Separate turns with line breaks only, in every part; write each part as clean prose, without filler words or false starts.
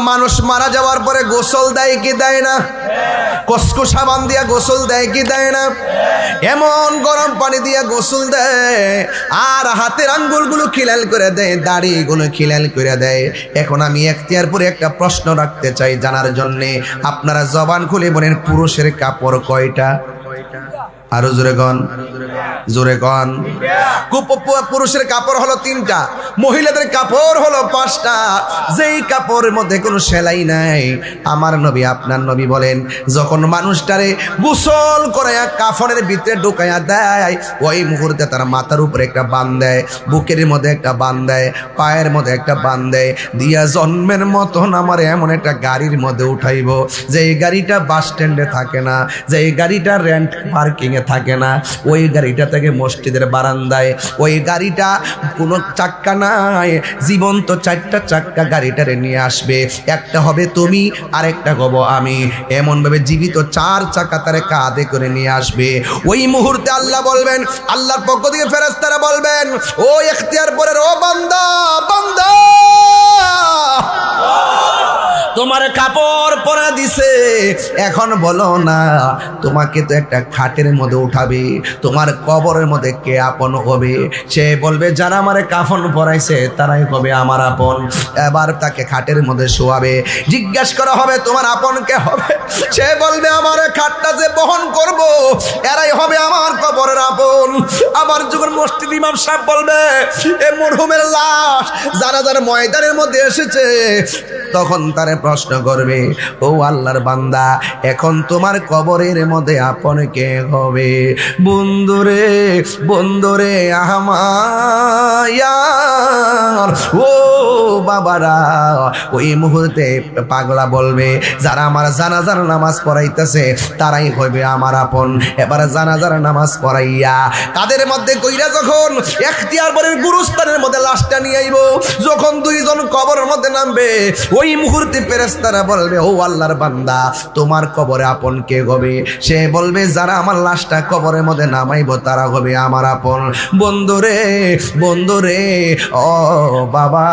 মানুষ মারা যাওয়ার পরে গোসল দেয় কি দেয় না? কসকো সাবান দিয়া গোসল দেয় কি দেয় না? এমন গরম পানি দিয়া গোসল দেয়, আর হাতের আঙ্গুলগুলো খিলাল করে দেয়, দাড়িগুলো খিলাল করে দেয়। এখন আমি এখতিয়ার পরে একটা প্রশ্ন রাখতে চাই জানার জন্যে। আপনারা জবান খুলে বলেন, পুরুষের কাপড় কয়টা? আরো জোরে গন, জোরে গন। পুরুষের কাপড় হলো 3টা, মহিলাদের কাপড় হলো 5টা। যেই কাপড়ের মধ্যে কোনো সেলাই নাই, আমার নবী আপনার নবী বলেন, যখন মানুষটারে গোসল করে কাফনের ভিতরে ঢুকাইয়া দেয়, ওই মুহূর্তে তার মাথার উপরে একটা বান দেয়, বুকের মধ্যে একটা বান দেয়, পায়ের মধ্যে একটা বান দেয়, দিয়া জন্মের মতন আমার এমন একটা গাড়ির মধ্যে উঠাইব, যে গাড়িটা বাস স্ট্যান্ডে থাকে না, যে গাড়িটা রেন্ট পার্কিং এ থাকে না, ওই গাড়িটা থেকে মসজিদের বারান্দায়, ওই গাড়িটা কোনো চাক্কা নাই, জীবন্ত 4টা চাক্কা গাড়িটারে নিয়ে আসবে। একটা হবে তুমি, আরেকটা হব আমি, এমন ভাবে জীবিত 4 চাকা তারে কাঁধে করে নিয়ে আসবে। ওই মুহূর্তে আল্লাহ বলবেন, আল্লাহর পক্ষ থেকে ফেরেশতারা বলবেন, ও ইখতিয়ার পরের ও বান্দা, বান্দা তোমার কাপড় পরা দিছে, এখন বলো না, তোমাকে তো একটা খাটের মধ্যে উঠাবে, তোমার কবরের মধ্যে কে আপন হবে? সে বলবে, যারা আমারে কাফন পরাইছে তারাই হবে আমার আপন। এবার তাকে খাটের মধ্যে শোয়াবে, জিজ্ঞাসা করা হবে, তোমার আপন কে হবে? সে বলবে, আমার খাটটা যে বহন করব এরাই হবে আমার কবরের আপন। আবার যখন মসজিদ ইমাম সাহেব বলবে, এ মরহুমের লাশ জানাজার ময়দানের মধ্যে এসেছে, তখন তারে প্রশ্ন করবে, ও আল্লাহর বান্দা, এখন তোমার কবরের মধ্যে আপন কে হবে? বন্ধুরে, বন্ধুরে আমার ও বাবারা, ওই মুহূর্তে পাগলা বলবে, যারা আমার জানাজার নামাজ পড়াইতেছে তারাই হবে আমার আপন। এবার জানাজার নামাজ পড়াইয়া তাদের মধ্যে কইরা যখন ইখতিয়ার পরের গুরুস্থানের মধ্যে লাশটা নিয়ে আইব, যখন 2 জন কবরের মধ্যে নামবে, ওই মুহূর্তে ফেরেশতারা বলবে, ও আল্লাহর বান্দা, তোমার কবরে আপন কে হবে? সে বলবে, যারা আমার লাশটা কবরের মধ্যে নামাইব তারা হবে আমার আপন। বন্ধুরে, বন্ধুরে, ও বাবা,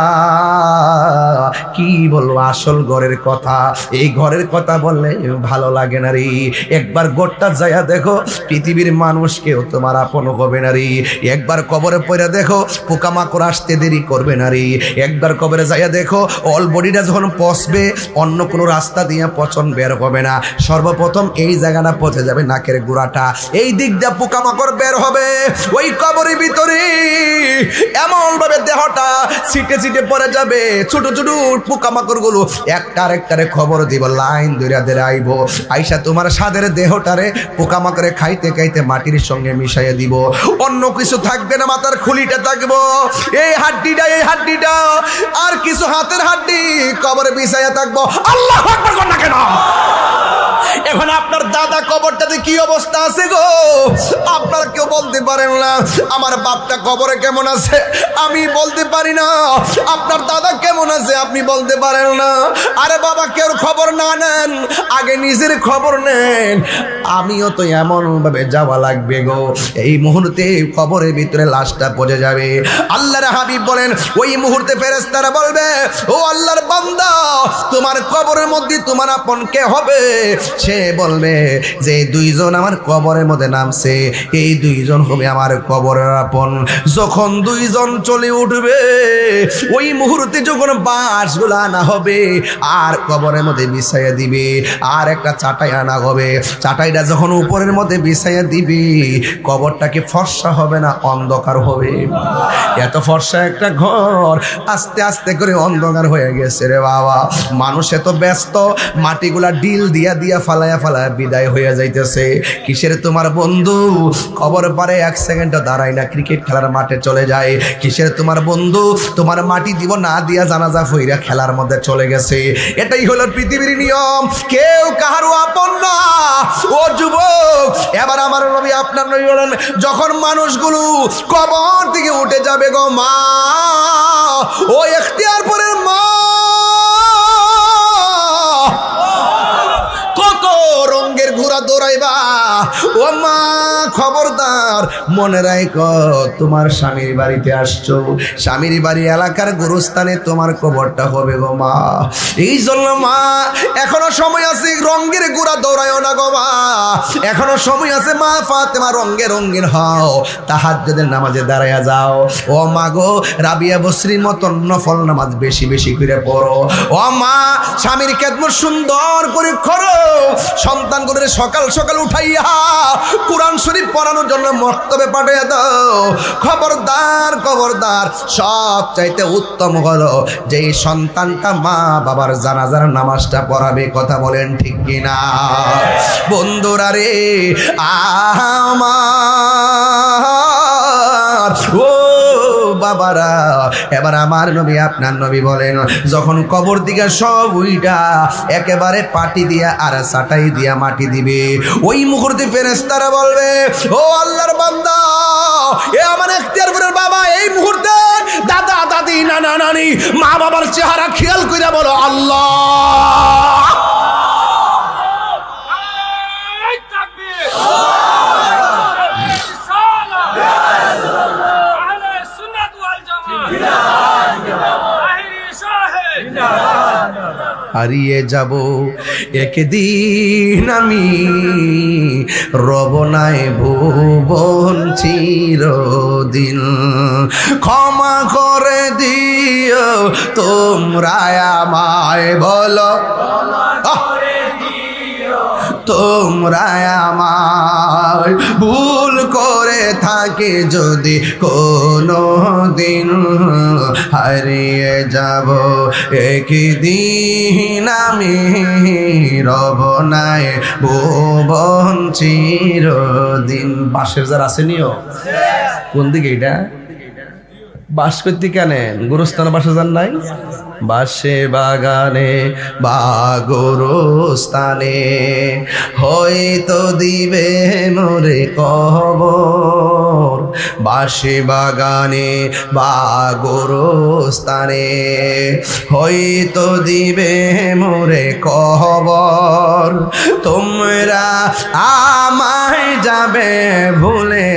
কি বলবো আসল ঘরের কথা, এই ঘরের কথা বললে ভালো লাগে না রে। একবার গোটটা যাইয়া দেখো, পৃথিবীর মানুষ কেউ তোমার আপন হবে না রে। একবার কবরে পড়ে দেখো, পোকামাকড় আসতে দেরি করবে না রে। একবার কবরে যাইয়া দেখো, অল বডিটা যখন পচবে, অন্য কোনো রাস্তা দিয়ে পচন বের হবে না, সর্বপ্রথম এই জায়গাটা পচে যাবে, নাকের গোড়াটা, এই দিক দিয়ে পোকামাকড় বের হবে। ওই কবরের ভিতরে এমন ভাবে দেহটা ছিটে ছিটে পড়ে যাবে, ছোট ছোট পোকামাকড় গুলো একটা আরেকটারে খবর দিব, লাইন ধরে ধরে আইব, আইসা তোমার সাদের দেহটারে পোকামাকড়ে খাইতে খাইতে মাটির সঙ্গে মিশাইয়া দিব। অন্য কিছু থাকবে না, মাথার খুলিটা থাকবো, এই হাড্ডিটা, এই হাড্ডিটা, আর কিছু হাতের হাড্ডি কবরে বিছাইয়া থাকবো। আল্লাহু আকবার কর না কেন? এখন আপনার দাদা কবরটাতে কি অবস্থা আছে গো, আপনারা কেউ বলতে পারেন না। আমার বাপটা কবরে কেমন আছে আমি বলতে পারি না, আপনার দাদা কেমন আছে আপনি বলতে পারেন না। আরে বাবা, কেউ খবর না নেন, আগে নিজের খবর নেন। আমিও তো এমন ভাবে যাওয়া লাগবে গো, এই মুহূর্তে কবরের ভিতরে লাশটা পড়ে যাবে। আল্লাহর হাবিব বলেন, ওই মুহূর্তে ফেরেশতারা বলবে, ও আল্লাহর বান্দা, তোমার কবরের মধ্যে তোমার আপন কে হবে? সে বলবে, যে 2 জন আমার কবরের মধ্যে নামছে, এই 2 জন হবে আমার কবরের আপন। যখন 2 জন চলে উঠবে, ওই মুহূর্তে যখন বাঁশগুলো আনা হবে আর কবরের মধ্যে বিছাইয়া দিবে, আর একটা চাটাই আনা হবে, চাটাইটা যখন উপরের মধ্যে বিছাইয়া দিবে, কবরটা কি ফর্সা হবে না অন্ধকার হবে? এত ফর্সা একটা ঘর আস্তে আস্তে করে অন্ধকার হয়ে গেছে রে বাবা। মানুষ এত ব্যস্ত, মাটিগুলা ডিল দিয়া দিয়া ফালায়া ফালায়া বিদায় হয়ে যাইতেছে। কিসের তোমার বন্ধু খবর পারে 1 সেকেন্ডও দাঁড়ায় না, ক্রিকেট খেলার মাঠে চলে যায়। কিসের তোমার বন্ধু তোমার মাটি দিব না দিয়া জানাজা ফইরা খেলার মধ্যে চলে গেছে। এটাই হলো পৃথিবীর নিয়ম, কেউ কাহারও আপন না। ও যুবক, এবার আমার নবী আপনার নবী বলেন, যখন মানুষগুলো কবর থেকে উঠে যাবে গো মা, ও ইখতিয়ার পরের মা, কত রঙের ঘোড়া দৌড়াইবা ও মা, খবরদার খবরদার মনে রাখো, তোমার স্বামীর বাড়িতে আসছো, স্বামীর বাড়ি এলাকার গোরস্থানে তোমার কবরটা হবে গো মা। এই জন্য মা এখনো সময় আছে, রঙের গুড়া দৌড়ায়ও না গো মা, এখনো সময় আছে মা। ফাতেমা রঙে রঙিন হও, তাহাজ্জুদের নামাজে দাঁড়ায়া যাও। ও মা গো, রাবিয়া বসরির মতন নফল নামাজ বেশি বেশি করে পড়ো। ও মা, স্বামীর খেদমত সুন্দর করে করো। সন্তানগুলোর সকাল সকাল উঠাইয়া কোরআন শরীফ পড়ানোর জন্য মক্তবে পাঠিয়ে দাও। খবরদার খবরদার, সব চাইতে উত্তম হলো যে সন্তানটা মা বাবার জানাজার নামাজটা পড়াবে। কথা বলেন ঠিক কিনা বন্ধুরা রে আমার? ও বাবারা, এবার আমার নবী আপনার নবী বলেন, যখন কবর দিকে সব উইটা একেবারে পাটি দিয়া আর সাটাই দিয়া মাটি দিবে, ওই মুহূর্তে ফেরেশতারা বলবে, ও আল্লাহর বান্দা, এ আমার ইখতিয়ারপুরের বাবা, এই মুহূর্তে দাদা দাদি নানা নানি মা বাবার চেহারা খেয়াল করে বলো আল্লাহ। হারিয়ে যাব একদিন আমি, রব নাই ভুবন চিরদিন। ক্ষমা করে দিও তোমরা আমায়, বলো তোমরা আমায়, ভুল করে থাকে যদি কোনো দিন, হারিয়ে যাব একদিন আমি, রব নাই ভুবন চিরদিন। বাঁশের যার আসেনিও কোন দিকে এটা বাস করতে কেন গোরস্থানে বাসা যান নাই? বাসে বাগানে বা গোরস্থানে হয়তো দিবে মোরে কবর। বাসে বাগানে বা গোরস্থানে হয়তো দিবে মোরে কবর। তোমরা আমায় যাবে ভুলে,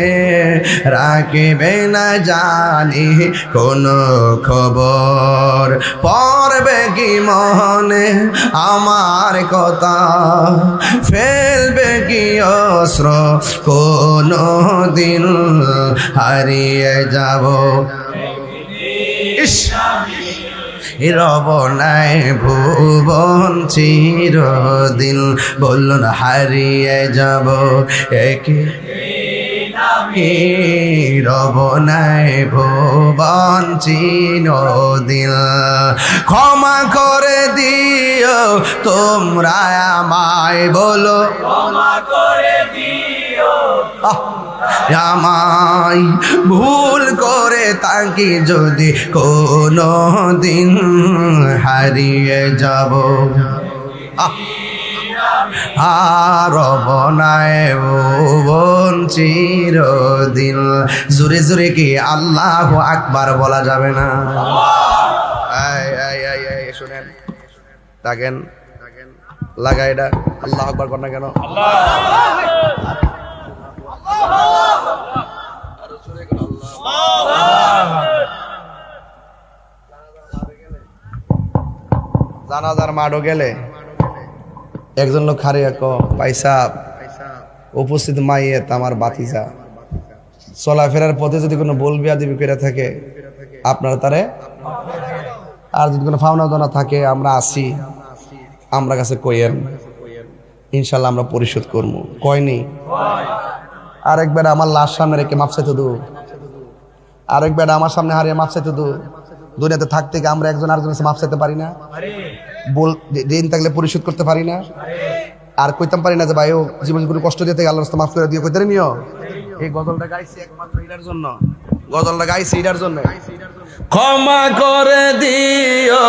রাখবে না জানি কোনো খবর। পড়বে কি মনে আমার কথা, ফেলবে কি অস্ত্র কোনো দিন, হারিয়ে যাব রব নাই ভুবন চিরদিন। বলুন হারিয়ে যাব রব নাই ভুবন চিরদিন। ক্ষমা করে দিও তোমরা আমায়, বলো ক্ষমা করে দিও আমায়, ভুল করে তাকে যদি কোনো দিন, হারিয়ে যাব রব নাই ভুবন চিরদিন। জোরে জোরে কি আল্লাহু আকবার বলা যাবে না? শুনেন, দেখেন লাগা এটা আল্লাহু আকবার কর না কেন? জানাজার মাঠও গেলে একজন লোক খারে পয়সা উপস্থিত মাইয়েত আমার বাতিজা, চলাফেরার পথে যদি কোনো বল বিয়াদবি করে থাকে আপনারা তারে, আর যদি কোনো ফাওনা দোনা থাকে আমরা আসি, আমরা কাছে কইেন, ইনশাল্লাহ আমরা পরিশোধ করবো। কয়নি? আরেকবার আমার লাশ সামনে রেখে মাপ চাইতে দু, আরেকবার আমার সামনে হারিয়ে মাপ চাইতে দু। দুনিয়াতে থাকতে আমরা একজন আরেকজনের মাপ চাইতে পারি না? ঋণ থাকলে পরিশোধ করতে পারি না? আর কইতাম পারি না যে ভাই ও জীবন কোনো কষ্ট দিয়ে থেকে আল্লাহর রাস্তায় মাফ করে দিয়ে কইতে নিও। এই গজলটা গাইছি একমাত্র এটার জন্য, গজলটা গাইছি এটার জন্য। ক্ষমা করে দিও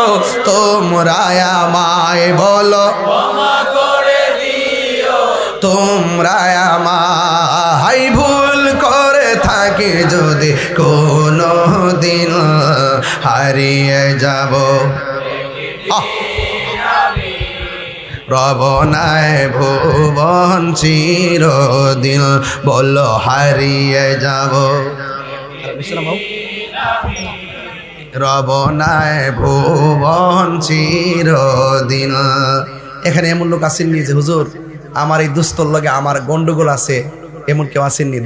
তোমরা আমায়, বলো ক্ষমা করে দিও তোমরা আমায়, ভুল করে থাকি যদি কোনো দিন, হারিয়ে যাব রব নাই ভুবন চিরদিন, বলো হারিয়ে যাব রব নাই ভুবন চিরদিন। এখানে এমন লোক আসেননি যে হুজুর আমার এই দুস্তর লগে আমার গন্ডগোল আছে, এমন কেউ আসেননি?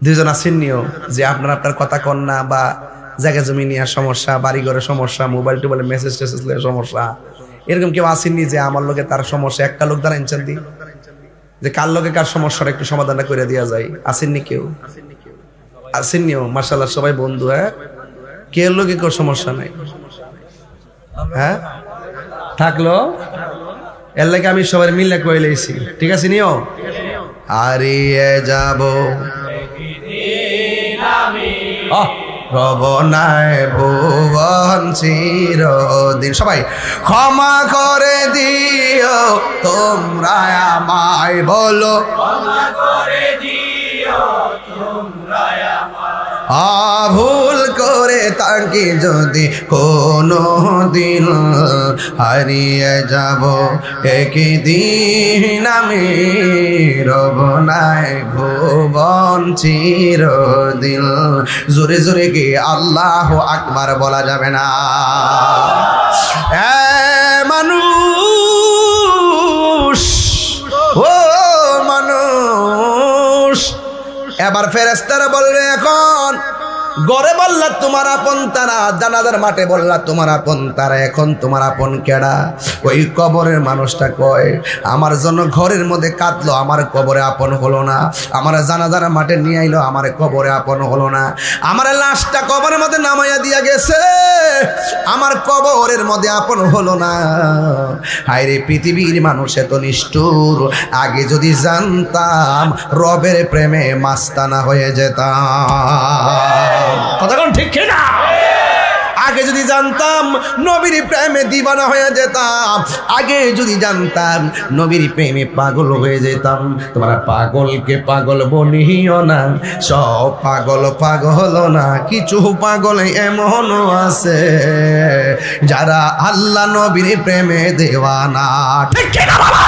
দুইজন আসেননিও যে আপনার কথা কন না, বা জায়গা জমি নিয়ে সমস্যা, বাড়ি ঘরের সমস্যা, মোবাইল টোবাইলে মেসেজ টেসেজ সমস্যা, এরকম কেউ আসেননি যে আমার লোকে তার সমস্যা? একটা লোক দাঁড়াইছেন দি যে কার লোকে কার সমস্যাটা একটু সমাধানটা করে দেওয়া যায়? আসেননি কেউ? আসেননিও? মাশাআল্লাহ সবাই বন্ধু। হ্যাঁ, কে লোকে কেউ সমস্যা নাই? হ্যাঁ থাকলো এর লাগে আমি সবাই মিলে কয়ে লইছি, ঠিক আছে নিও। হারিয়ে যাব রব নাই ভুবন চিরদিন। সবাই ক্ষমা করে দিও তোমরা আমায়, বলো ক্ষমা করে দিও তোমরা আমায়, ভুল করে তাকে যদি কোনো দিন হারিয়ে যাব একদিন আমি, রব নাই ভুবন চিরদিন। জোরে জোরে কি আল্লাহু আকবার বলা যাবে না? মানুষ, ও মানুষ, এবার ফেরেশতারা বলবে এখন গড়ে বললা তোমার আপন তারা, জানাজার মাঠে বললা তোমার আপন তারা, এখন তোমার আপন কেডা? ওই কবরের মানুষটা কয় আমার জন্য ঘরের মধ্যে কাঁদলো, আমার কবরে আপন হলো না। আমার জানাজার মাঠে নিয়ে আইলো, আমার কবরে আপন হলো না। আমার লাশটা কবরের মধ্যে নামাইয়া দিয়া গেছে, আমার কবরের মধ্যে আপন হলো না। হায়রে পৃথিবীর মানুষ এত নিষ্ঠুর, আগে যদি জানতাম রবের প্রেমে মাস্তানা হয়ে যেতাম। কতক্ষণ ঠিক না? আগে যদি জানতাম নবীর প্রেমে দিবানা হয়ে যেতাম, আগে যদি জানতাম নবীর প্রেমে পাগল হয়ে যেতাম। তোমরা পাগলকে পাগল বলিও না, সব পাগল পাগল না, কিছু পাগল এমনও আছে যারা আল্লাহ নবীর প্রেমে দেওয়ানা। ঠিক না বাবা?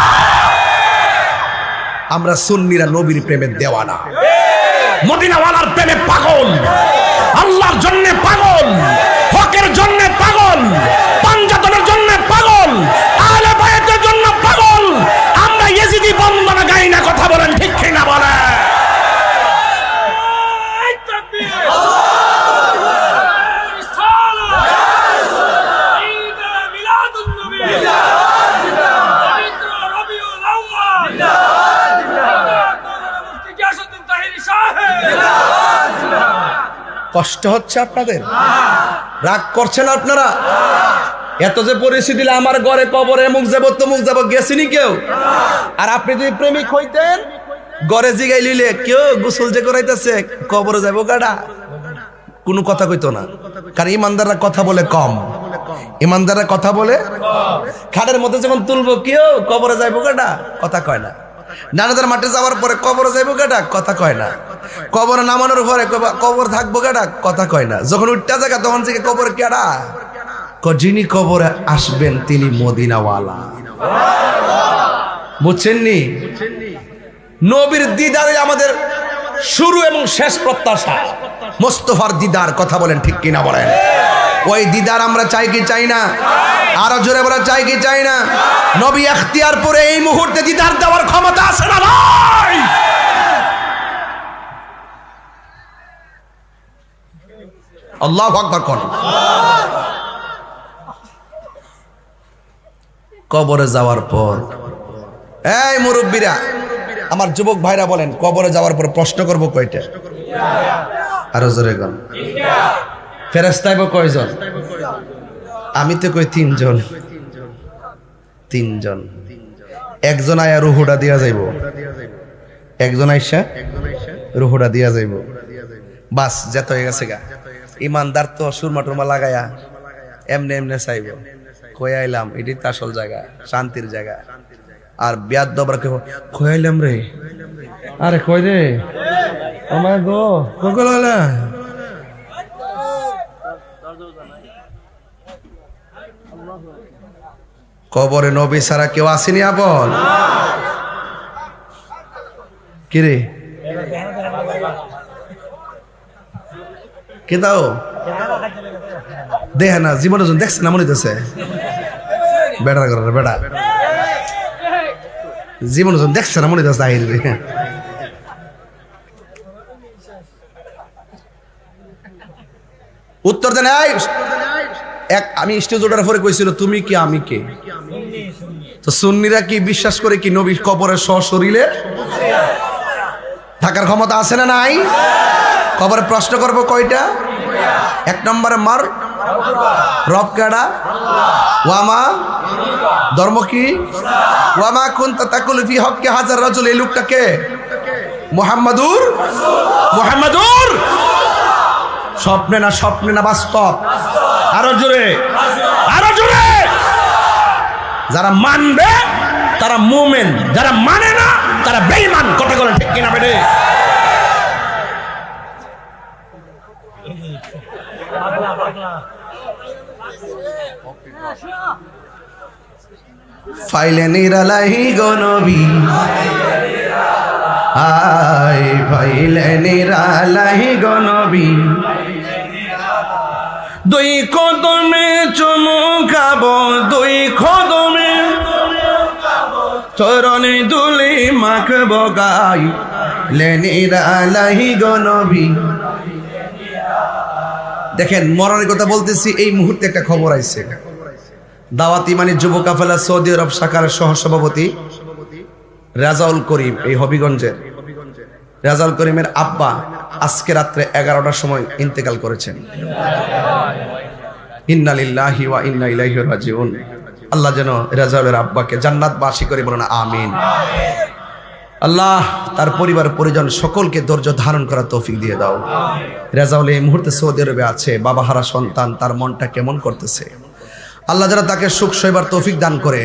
আমরা সুন্নিরা নবীর প্রেমে দেওয়ানা, মদিনাওয়ালার প্রেমে পাগল, আল্লাহর জন্য পাগল, হকের জন্য পাগল, পাঞ্জাতনের জন্য পাগল, আহলে বায়াতের জন্য পাগল। আমরা ইয়েজিদি বন্দনা গাই না, কথা বলেন ঠিক না বলেন? কষ্ট হচ্ছে আপনাদের? রাগ করছেন আপনারা? এত যে পরিস্থিতি, আমার ঘরে কবরে মুখ যাব তমুক যাব গেছিনি কেউ? আর আপনি যদি প্রেমিক হইতেন ঘরে জিগাই লিলে কেউ গোসল যে করাইতেছে কবরে যাব গাড়া, কোনো কথা কইতো না। কারণ ইমানদাররা কথা বলে কম, ইমানদাররা কথা বলে খাটের মধ্যে যখন তুলবো কেউ কবরে যাইবো গাড়া, কথা কয় না। জানাজার মাঠে যাওয়ার পরে কবরে যাইবো গাড়া, কথা কয় না। কবরে নামানোর পরে কবর থাকবো গাড়া, কথা কয় না। যখন উঠতে জায়গা তখন থেকে কবর কেডা? যিনি কবরে আসবেন তিনি মদিনাওয়ালা। বুঝছেননি? নবীর দিদারে আমাদের শুরু এবং শেষ প্রত্যাশা। মোস্তফার দিদার, কথা বলেন ঠিক কিনা বলেন? ওই দিদার আমরা চাই কি চাই না? আরো জোরে বলা চাই কি চাই না? নবী ইখতিয়ার পরে এই মুহূর্তে দিদার দেওয়ার ক্ষমতা আছে না ভাই? আল্লাহু আকবার কোন। কবরে যাওয়ার পর এই মুরব্বীরা, আমার যুবক ভাইরা বলেন, কবরে যাওয়ার পর প্রশ্ন করব কয়টা? আরো জোরে কোন। ফেরেশতা আইব কয়জন? আমি তো কই তিনজন। তিনজন। একজন আয়া রুহুটা দিয়া যাইব, একজন আইসা রুহুটা দিয়া যাইব, বাস যেত হয়ে গেছে গা। ইমানদার তো সুরমা টুরমা লাগায়া এমনে এমনে চাইব, কই আইলাম এটি তো আসল জায়গা, শান্তির জায়গা। আর বিয়াদ দবর কই আইলাম রে, আরে কই রে আমার গো কগল হলা কবরে নবী ছাড়া কেউ আসেনি আপন? কিরে কে দাও দেখে না জীবনের জন্য দেখছে না মনে হইতেছে বেড়া করে বেড়া জীবনের জন্য দেখছে না মনে হইতেছে আহির উত্তর দেন। এক আমি স্টেজ ওঠার পরে কইছিল তুমি কি আমি কে? তো সুন্নিরা কি বিশ্বাস করে কি নবী কবরের সশরীরে থাকার ক্ষমতা আছে না নাই? কবরে প্রশ্ন করব কয়টা? এক নম্বরে মার রব কেডা? ওয়ামা ধর্ম কি? ওয়ামা কুনতা তাকুলু ফি হক্কি হাজার রাজুল, এই লোকটা কে? মুহাম্মাদুর স্বপ্নে না বাস্তব? আরো জোরে যারা মানবে তারা মুমিন, যারা মানে না তারা বেঈমান। কথা বলেন ঠিক কিনা বেড়ে? ফাইলে নিরালাহি গো নবী, আয় ফাইলে নিরালাহি গো নবী, দুই কদমে চুমুকাবো, দুই কদমে চরণে দুলি মাখবো গাই, নিরালাহি গো নবী। দেখেন মরণের কথা বলতেছি, এই মুহূর্তে একটা খবর আইছে। দাওয়াত ইমানি যুব কাফেলা সৌদি আরব শাখার সহসভাপতি রেজাউল করিম, এই হবিগঞ্জের রেজাউল করিমের আব্বা আজকে রাত্রে 11টার সময় ইন্তেকাল করেছেন। ইন্না লিল্লাহি ওয়া ইন্না ইলাইহি রাজিউন। আল্লাহ যেন রেজাউলের আব্বাকে জান্নাতবাসী করে বলেন আমিন। আল্লাহ তার পরিবার পরিজন সকলকে ধৈর্য ধারণ করার তৌফিক দিয়ে দাও। রেজাউল এই মুহূর্তে সৌদি আরবে আছে, বাবা হারা সন্তান, তার মনটা কেমন করতেছে। আল্লাহ যেন তাকে সুখ সইবার তৌফিক দান করে,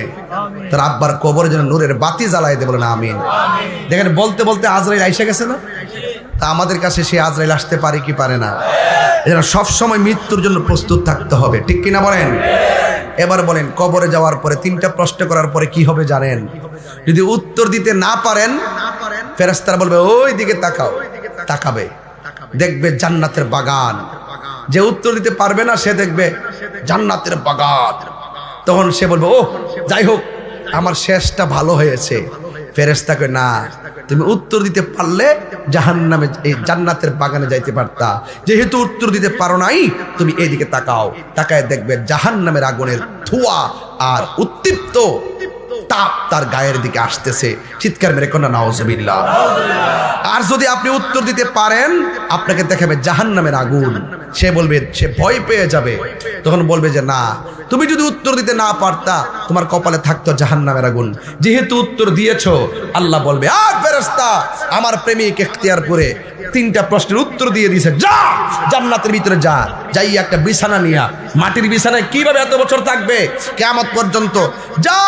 তার আব্বার কবরে যেন নূরের বাতি জ্বালায় দেয় বলেন আমিন। দেখেন বলতে বলতে আজরাইল আইসা গেছে না? তা আমাদের কাছে সে আজরাইল আসতে পারে কি পারে না? যেন সবসময় মৃত্যুর জন্য প্রস্তুত থাকতে হবে, ঠিক কিনা বলেন? এবার বলেন কবরে যাওয়ার পরে 3টা প্রশ্ন করার পরে কি হবে জানেন? যদি উত্তর দিতে না পারেন ফেরেশতারা বলবে ওই দিকে তাকাও, তাকাবে, দেখবে জান্নাতের বাগান। যে উত্তর দিতে পারবে না সে দেখবে জান্নাতের বাগান। তখন সে বলবে ও যাই হোক আমার শেষটা ভালো হয়েছে। ফেরেশতাকে না, তুমি উত্তর দিতে পারলে জাহান্নামে, এই জান্নাতের বাগানে যাইতে পারতা। যেহেতু উত্তর দিতে পারো নাই, তুমি এইদিকে তাকাও, তাকায় দেখবে জাহান্নামের আগুনের ধোঁয়া আর উত্তপ্ত তাপ তার গায়ের দিকে আসতেছে। চিৎকার মেরে কোন নাউজুবিল্লাহ। আর যদি আপনি উত্তর দিতে পারেন আপনাকে দেখাবে জাহান্নামের আগুন। সে বলবে, সে ভয় পেয়ে যাবে। তখন বলবে যে না, তুমি যদি উত্তর দিতে না পারতা তোমার কপালে থাকতো জাহান্নামের আগুন। যেহেতু উত্তর দিয়েছো, আল্লাহ বলবে আর ফেরেশতা আমার প্রেমিক ইখতিয়ার করে 3টা প্রশ্নের উত্তর দিয়ে দিয়েছে, যা জান্নাতের ভিতরে যা, যাই একটা বিছানা নিয়া, মাটির বিছানায় কিভাবে এত বছর থাকবে কিয়ামত পর্যন্ত, যা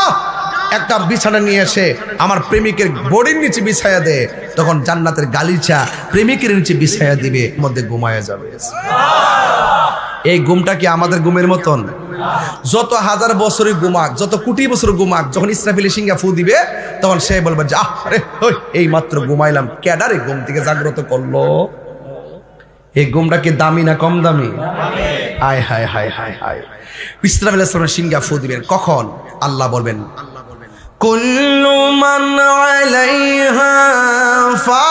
একটা বিছানা নিয়ে এসে আমার প্রেমিকের বডির নিচে বিছায়া দে। তখন জান্নাতের গালিচা প্রেমিকের নিচে বিছায়া দিবে, মধ্যে ঘুমায়া যাবে। এই ঘুমটা কি আমাদের ঘুমের মতন? যত হাজার বছরই ঘুমাক, যত কোটি বছর ঘুমাক, যখন ইসরাফিল সিংহা ফু দিবে তখন সে বলবে যে আরে এই মাত্র ঘুমাইলাম, ক্যাডারে ঘুম থেকে জাগ্রত করলো। এই ঘুমটা কি দামি না কম দামি? হায় হায় হায় হায় হায়। ইসরাফিল সিংহা ফু দিবেন কখন? আল্লাহ বলবেন কুল্লু মান আলাইহা ফান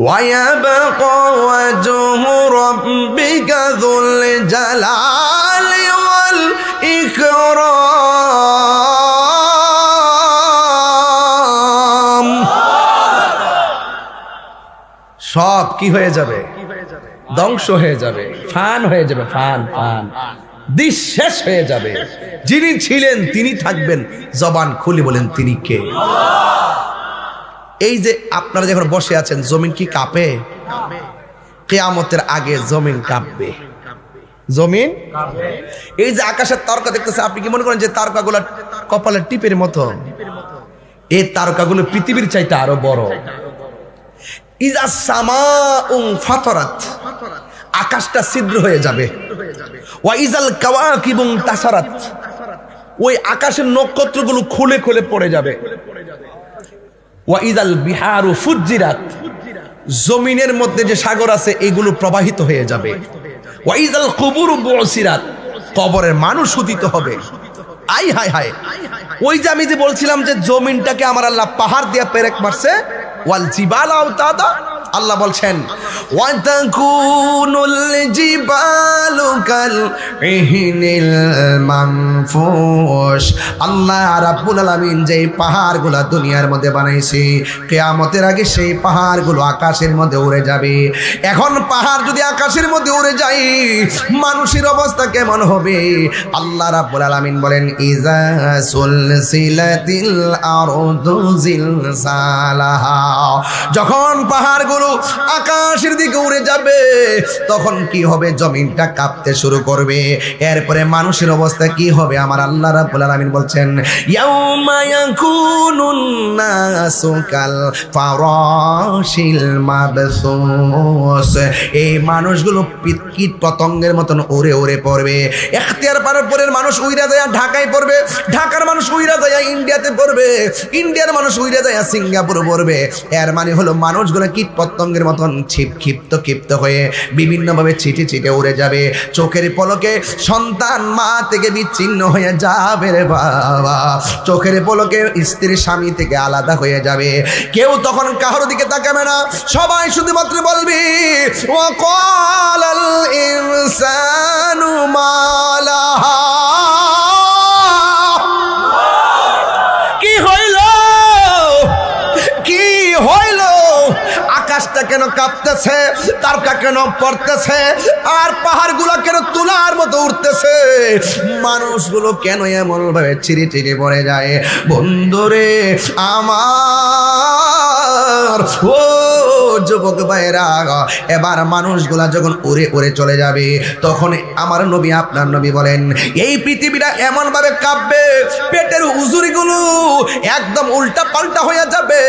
ওয়া ইয়াবকা ওয়াজহু রাব্বিকা যুল জালালি ওয়াল ইকরাম। সব কি হয়ে যাবে? ধ্বংস হয়ে যাবে, ফান হয়ে যাবে, ফান ফান, দিশ শেষ হয়ে যাবে। যিনি ছিলেন তিনি থাকবেন, জবান খুলে বলেন তিনি কে? এই যে আপনারা যখন বসে আছেন, জমিন কি কাঁপে? কিয়ামতের আগে জমিন কাঁপবে, জমিন। এই যে আকাশের তারকা দেখতেছে, আপনি কি মনে করেন যে তারকাগুলো কপালের টিপের মতো? এই তারকাগুলো পৃথিবীর চাইতে আরো বড়। ইজা সামাউন ফাতারাত, আকাশটা ছিদ্র হয়ে যাবে। ওয়াইজাল কাওয়াকিবুন তাসারাত, ওই আকাশের নক্ষত্রগুলো খুলে খুলে পড়ে যাবে। ওয়াইজাল বিহারু ফুজ্জিরাত, জমিনের মধ্যে যে সাগর আছে এগুলো প্রবাহিত হয়ে যাবে। ওয়াইজাল কুবুরু বুসিরাত, কবরের মানুষ উদিত হবে। আই হায় হায়, ওই যে আমি যে বলছিলাম যে জমিনটাকে আমার আল্লাহ পাহাড় দিয়ে পেরেক মারছে, ওয়াল জিবালা আওতাদা, আল্লাহ বলছেন ওয়াতাকুনুল জিবালু কাল ইহনিল মানফুশ। আল্লাহ রাব্বুল আলামিন যে পাহাড়গুলো দুনিয়ার মধ্যে বানাইছে, কিয়ামতের আগে সেই পাহাড়গুলো আকাশের মধ্যে উড়ে যাবে। এখন পাহাড় যদি আকাশের মধ্যে উড়ে যায়, মানুষের অবস্থা কেমন হবে? আল্লাহ রাব্বুল আলামিন বলেন ইজা সুলসিলাতিল আরদু জিলসালাহা, যখন পাহাড়গুলো আকাশের দিকে উড়ে যাবে তখন কি হবে? জমিনটা কাঁপতে শুরু করবে। এরপরে মানুষের অবস্থা কি হবে? আমার আল্লাহ রাব্বুল আলামিন বলছেন ইয়াউমা ইয়াকুনুন নাসু কাল ফারাশিল মাবসুস, এই মানুষগুলো কীট পতঙ্গের মতন উড়ে উড়ে পড়বে। এখতিয়ার পারার পরের মানুষ উইরা যায় ঢাকায় পড়বে, ঢাকার মানুষ উইরা যায় ইন্ডিয়াতে পড়বে, ইন্ডিয়ার মানুষ উইরা যায় সিঙ্গাপুর পড়বে। এর মানে হলো মানুষগুলো কীট পতঙ্গের মতন ক্ষিপ্ত হয়ে বিভিন্নভাবে ছিটে ছিটে উড়ে যাবে। চোখের পলকে সন্তান মা থেকে বিচ্ছিন্ন হয়ে যাবে রে বাবা, চোখের পলকে স্ত্রী স্বামী থেকে আলাদা হয়ে যাবে। কেউ তখন কারোর দিকে তাকাবে না, সবাই শুধুমাত্র বলবি ওয়াকালাল ইনসানু মা লাহা, কি হইল কি হইল? আকাশটা কেন কাঁপতেছে, তারকা কেন পড়তেছে, আর পাহাড়গুলো কেন তুলার মতো উঠতেছে, মানুষগুলো কেন এমন ভাবে চিড়ে চিড়ে পড়ে যায়? বন্ধুরে আমার, ও যুবক ভাইরা, এবার মানুষগুলা যখন উড়ে উড়ে চলে যাবে তখন আমার নবী আপনার নবী বলেন এই পৃথিবীটা এমন ভাবে কাঁপবে, পেটের উজুরিগুলো একদম উল্টা পাল্টা হয়ে যাবে।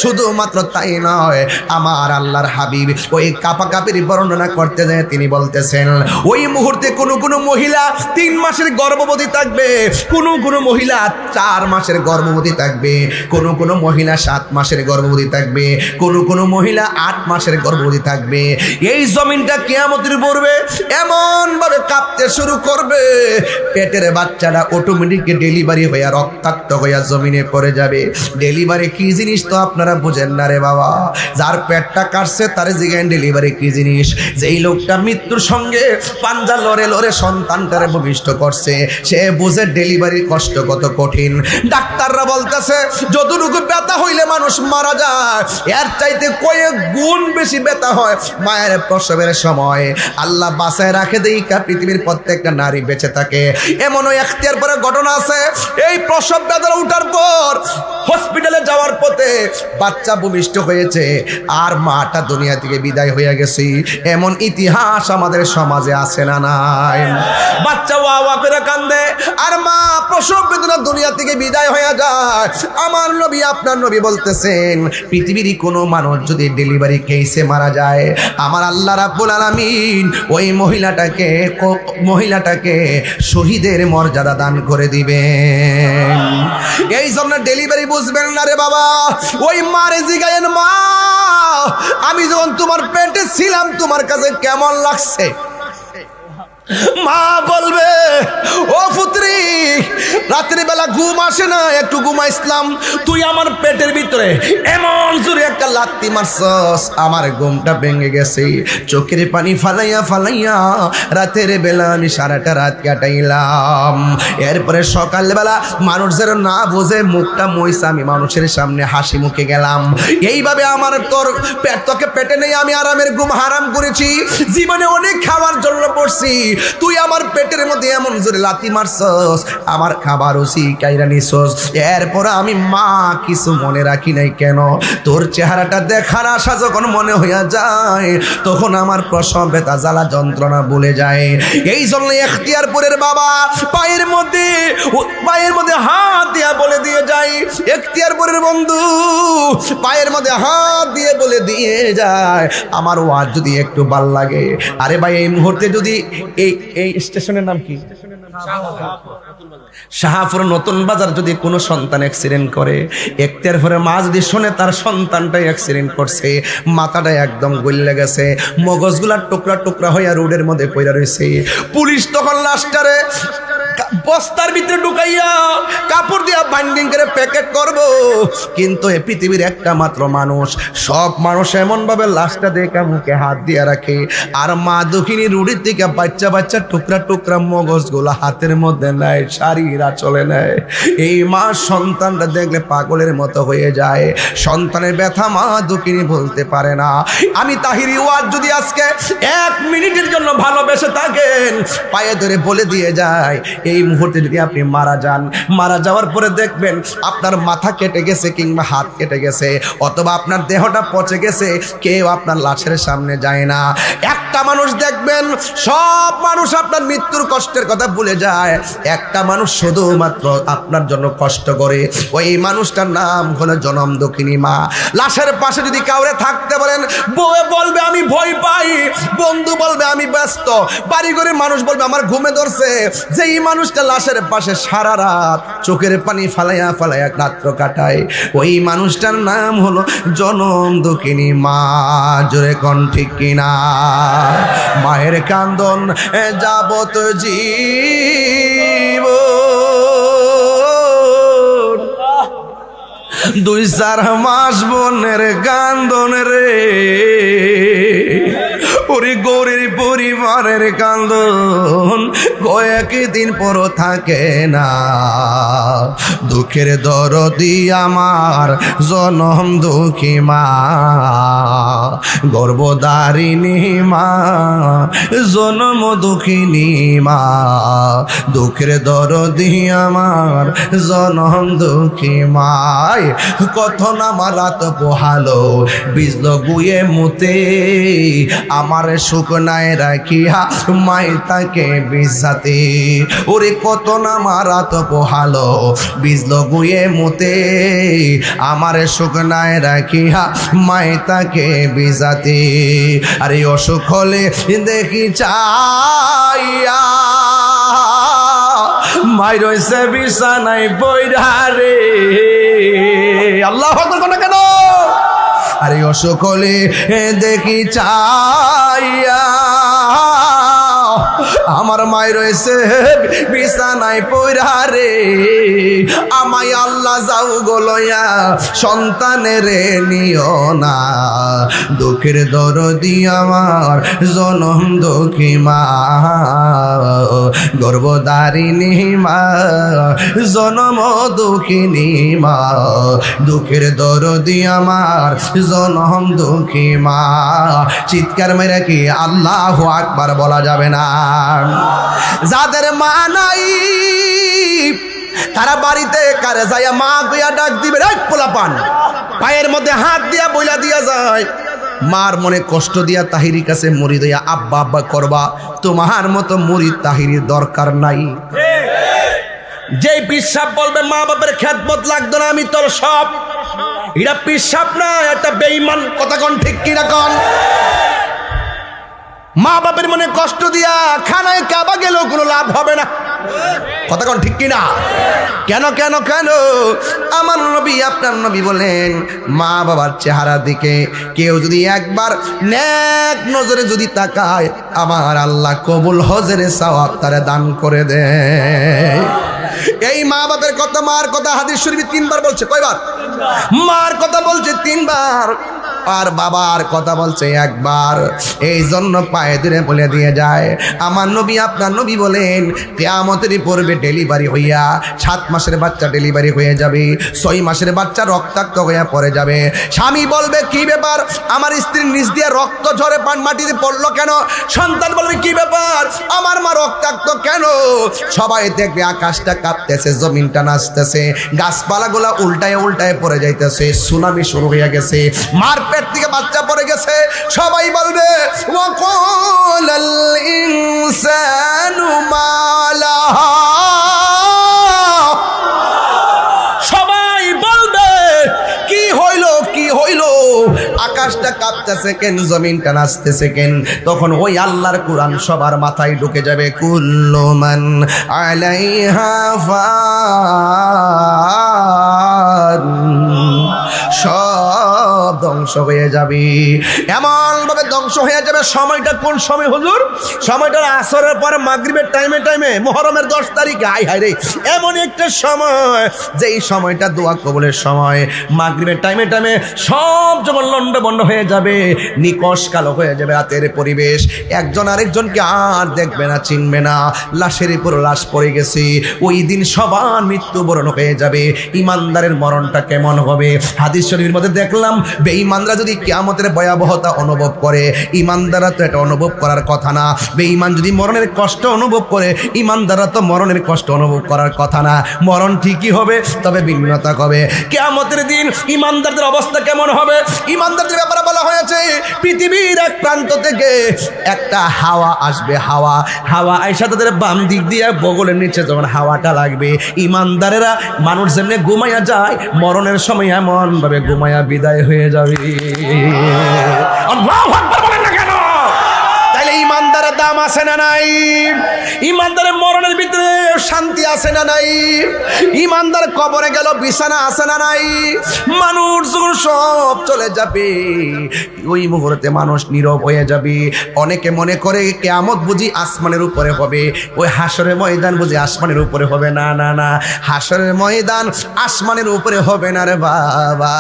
শুধুমাত্র তাই নয়, আমার আল্লাহর হাবিব ওই কাঁপাকাঁপির বর্ণনা করতে যায় তিনি বলতেছেন ওই মুহূর্তে কোনো মহিলা 3 মাসের গর্ভবতী থাকবে, কোনো মহিলা 4 মাসের গর্ভবতী থাকবে, কোনো মহিলা 7 মাসের গর্ভবতী থাকবে, কোনো মহিলা 8 মাসের গর্ভবতী থাকবে। এই জমিনটা কিয়ামতের পূর্বে এমন ভাবে কাঁপতে শুরু করবে, পেটের বাচ্চাটা অটোমেটিক ডেলিভারি হয়ে রক্তাক্ত হয়ে জমিনে পড়ে যাবে। ডেলিভারি কি জিনিস তো আপনারা বুঝেন না রে বাবা, যার পেটটা কাটছে তার জিজ্ঞেন ডেলিভারি কি জিনিস। যেই লোকটা মৃত্যুর সঙ্গে পাঞ্জা লড়ে লড়ে সন্তানটারে ভূমিষ্ঠ করছে সে বুঝে ডেলিভারির কষ্ট কত কঠিন। ডাক্তাররা বলতেছে যতটুকু ব্যথা হইলে মানুষ মারা যায়, এর চাইতে কয়েক গুণ বেশি ব্যথা হয় মায়ের প্রসবের সময়। আল্লাহ বাঁচায় রাখে দেইকা পৃথিবীর প্রত্যেকটা নারী বেঁচে থাকে। এমনও এখতিয়ার পরে ঘটনা আছে, এই প্রসব ব্যথা উঠার পর হসপিটালে যাওয়ার পথে বাচ্চা ভূমিষ্ঠ হয়েছে আর মাটা দুনিয়া থেকে বিদায় হয়ে গেছে। এমন ইতিহাস আমাদের সমাজে আছে না নাই? বাচ্চা ওয়া ওয়া করে কান্দে আর মা প্রসব বেদনা দুনিয়া থেকে বিদায় হয়ে যায়। আমার নবী আপনার নবী বলতেছেন পৃথিবীর কোনো মানুষ যদি ডেলিভারি কেসে মারা যায়, আমার আল্লাহ রাব্বুল আলামিন ওই মহিলাটাকে শহীদের মর্যাদা দান করে দিবেন। এই জন্য ডেলিভারি বুঝবেন না রে বাবা, ওই মারে জিগায়েন মা আমি যখন তোমার পেটে ছিলাম তোমার কাছে কেমন লাগছে? মা বলবে ও পুত্রী রাত্রি বেলা ঘুম আসে না, একটু ঘুমাইছিলাম, তুই আমার পেটের ভিতরে এমন জোরে একটা লাত্তি মারছস আমার ঘুমটা ভেঙে গেছে। চোখের পানি ফালাইয়া রাতের বেলা আমি সারাটা রাত কাটাইলাম। এরপরে সকালবেলা মানুষ যেন না বোঝে মুখটা মইছে আমি মানুষের সামনে হাসি মুখে গেলাম। এইভাবে আমার তোকে পেটে নেই আমি আরামের ঘুম হারাম করেছি। জীবনে অনেক খাওয়ার জন্য পড়ছি, তুই আমার পেটের মধ্যে এমন জোরে লাথি মারছস, আমার খাবার ওসি কাইরা নিছস, এরপর আমি মা কিছু মনে রাখি নাই কেন? তোর চেহারাটা দেখার আশা যখন মনে হইয়া যায় তখন আমার প্রসব ব্যথা জ্বালা যন্ত্রণা ভুলে যায়। এই জন্য এখতিয়ারপুরের বাবা পায়ের মধ্যে হাত দিয়া বলে দিয়ে যায়, এখতিয়ারপুরের বন্ধু পায়ের মধ্যে হাত দিয়ে বলে দিয়ে যায়, আমার ওয়াজ যদি একটু ভাল লাগে, আরে ভাই এই মুহূর্তে যদি এই স্টেশনের নাম কি, শাহপুর নতুন বাজার, যদি কোনো সন্তান অ্যাক্সিডেন্ট করে, এখতিয়ারপুরের মা যদি শোনে তার সন্তানটাই অ্যাক্সিডেন্ট করছে, মাথাটা একদম গলে গেছে, মগজগুলা টুকরা টুকরা হইয়া রোডের মধ্যে পড়ে রয়েছে, পুলিশ তখন লাশটারে বস্তার ভিতরে ঢুকাইয়া কাপড় দিয়া বাইন্ডিং করে প্যাকেট করব, কিন্তু এই পৃথিবীর একটা মাত্র মানুষ, সব মানুষ এমন ভাবে লাশটা দেখে মুখে হাত দিয়ে রাখে, আর মা দক্ষিণী রুড়ির থেকে বাচ্চা বাচ্চা টুকরা টুকরা মগজগুলো হাতের মধ্যে নেয়, শাড়িরা চলে নেয়। এই মা সন্তানটা দেখলে পাগলের মতো হয়ে যায়, সন্তানের ব্যথা মা দক্ষিণী বলতে পারে না। আমি তাহিরি ওয়াজ যদি আজকে 1 মিনিটের জন্য ভালোবেসে থাকেন, পায়ে ধরে বলে দিয়ে যায়, এই মুহূর্তে যদি আপনি মারা যান, মারা যাওয়ার পরে দেখবেন আপনার মাথা কেটে গেছে কিংবা হাত কেটে গেছে অথবা আপনার দেহটা পচে গেছে, কেউ আপনার লাশের সামনে যায় না। একটা মানুষ দেখবেন, সব মানুষ আপনার মৃত্যুর কষ্টের কথা ভুলে যায়, একটা মানুষ শুধুমাত্র আপনার জন্য কষ্ট করে, ওই মানুষটার নাম হলো জনম দক্ষিণী মা। লাশের পাশে যদি কাউরে থাকতে বলেন, বউ বলবে আমি ভয় পাই, বন্ধু বলবে আমি ব্যস্ত, বাড়িঘরের মানুষ বলবে আমার ঘুমে ধরছে, যেই মানুষটা লাশের পাশে সারা রাত চোখের পানি ফালাইয়া ফালাইয়া রাত্র কাটায়, ওই মানুষটার নাম হলো জনম দক্ষিণী মা। জোরে কোন ঠিক কিনা? মায়ের কান্দন যাবত জীব 2-4 মাস বোনের কান্দন রে, ওরে গৌরীর পরিবারের কান্দন কয়েকদিন পর থাকে না। দুঃখের দরদি আমার জনম দুঃখী মা, গর্ভধারিণী মা, জনম দুঃখিনী মা, দুঃখের দরদি আমার জনম দুঃখী মা। কত না আমার রাত পোহালো, বিজল গুয়ে মুতে, আমার শুকনায় রাখিয়া মাই তাকে বিছাতে, ওরে কত না আমার রাত পোহালো, বিজল গুয়ে মুতে, আমার শুকনায় রাখিয়া মাই তাকে বিছাতে। আরে অসুখ হলে দেখি চাইয়া মাই রয়েছে বিছানায় বইরা রে, আল্লাহু আকবার কোন কেন? আরে অসুখ হলে দেখি চাইয়া আমার মাই রয়েছে বিছানায় পইরা রে, আমায় আল্লাহ যাও গলয়া সন্তানের নিও না। দুঃখের দরদি আমার জনম দুঃখী মা, গর্ভধারিণী মা, জনম দুঃখিনী মা, দুঃখের দরদি আমার জনম দুঃখী মা। চিৎকার মেরে কি আল্লাহু আকবার বলা যাবে না? যাদের মা নাই তারা বাড়িতে কারে যাইয়া মা গইয়া ডাক দিবে, এক পোলাপান পায়ের মধ্যে হাত দিয়া বইলা দিয়া যায়, মার মনে কষ্ট দিয়া তাহিরির কাছে মুরিদ হইয়া আব্বা আব্বা করবা, তোমার মতো মুরিদ তাহিরির দরকার নাই। যেই পিসাব বলবে মা বাবার খেদমত লাগতো না, আমি তোর সব, এটা পিসাব না, এটা বেঈমান। কথা কোন ঠিক কিনা কোন? মা বাপের মনে কষ্ট দিয়া খানায় কাবা গেলেও কোনো লাভ হবে না। কথা কোন ঠিক কিনা? কেন কেন কেন? আমার নবী আপনার নবী বলেন, মা বাবার চেহারা দিকে কেউ যদি একবার নেক নজরে যদি তাকায়, আমার আল্লাহ কবুল হজের সওয়াব তারে দান করে দেয়। এই মা বাপের কথা, মার কথা হাদিস শরীফে 3 বার বলছে। কয়বার? মার কথা বলছে 3 বার। আর বাবার কথা বলছে একবার। এই জন্য পায়ে ধরে বলে দিয়ে যায়, আমার নবী আপনার নবী বলেন কিয়ামতের পূর্বে ডেলিভারি হইয়া 7 মাসের বাচ্চা ডেলিভারি হয়ে যাবে, 6 মাসের বাচ্চা রক্তাক্ত হইয়া পড়ে যাবে। স্বামী বলবে কি ব্যাপার, আমার স্ত্রীর নিচ দিয়ে রক্ত ঝরে মাটিতে পড়লো কেন? সন্তান বলবে কি ব্যাপার, আমার মা রক্তাক্ত কেন? সবাই দেখবে আকাশটা কাঁপতেছে, জমিনটা নাচতেছে, গাছপালাগুলা উল্টায় উল্টায় পড়ে যাইতেছে, সুনামি শুরু হয়ে গেছে, মার পেট থেকে বাচ্চা পড়ে গেছে। সবাই বলবে ওয়াকালাল ইনসানু মা লাহা, সবাই বলবে কি হইল কি হইল, আকাশটা কাঁপতেছে কেন, জমিনটা নাচতেছে কেন? তখন ওই আল্লাহর কোরআন সবার মাথায় ঢুকে যাবে, কুল্লু মান আলাইহা ফান, সব ধ্বংস হয়ে যাবে। এমন ভাবে ধ্বংস হয়ে যাবে। সময়টা কোন সময় হুজুর? সময়টা আসরের পরে মাগরিবের টাইমে মুহররমের 10 তারিখে। আয় হায় রে, এমন একটা সময় যেই সময়টা দোয়া কবুলের সময়। মাগরিবের টাইমে সব যখন লন্ডভন্ড হয়ে যাবে, নিকশ কালো হয়ে যাবে রাতের পরিবেশ, একজন আরেকজনকে আর দেখবে না, চিনবে না, লাশের উপর লাশ পড়ে গেছে। ওই দিন সবার মৃত্যুবরণ হয়ে যাবে। ইমানদারের মরণটা কেমন হবে? হাদিস শরীফের মধ্যে দেখলাম, বেঈমানরা যদি কিয়ামতের ভয়াবহতা অনুভব করে, ইমানদাররা তো এটা অনুভব করার কথা না। বেঈমান যদি মরণের কষ্ট অনুভব করে, ইমানদাররা তো মরণের কষ্ট অনুভব করার কথা না। মরণ ঠিকই হবে, তবে ভিন্নতা হবে। কিয়ামতের দিন ইমানদারদের অবস্থা কেমন হবে? ইমানদারদের ব্যাপারে বলা হয়েছে, পৃথিবীর এক প্রান্ত থেকে একটা হাওয়া আসবে, হাওয়া আইসা তাদের বাম দিক দিয়ে বগলের নিচে যখন হাওয়াটা লাগবে, ইমানদারেরা মানুষ যেমনি ঘুমাইয়া যায়, মরণের সময় এমন ভাবে ঘুমাইয়া বিদায় হয়ে যাবে। আল্লাহু আকবার বলেন না কেন? তাইলে ইমানদারের দাম আছে না নাই? ইমানদারের মরণের ভিতরে শান্তি আছে না নাই? ইমানদার কবরে গেল বিছানা আছে না নাই? মানুষ যখন সব চলে যাবে, ওই মুহূর্তে মানুষ নীরব হয়ে যাবে। অনেকে মনে করে কিয়ামত বুঝি আসমানের উপরে হবে, ওই হাসরের ময়দান বুঝি আসমানের উপরে হবে। না না না, হাসরের ময়দান আসমানের উপরে হবে না রে বাবা,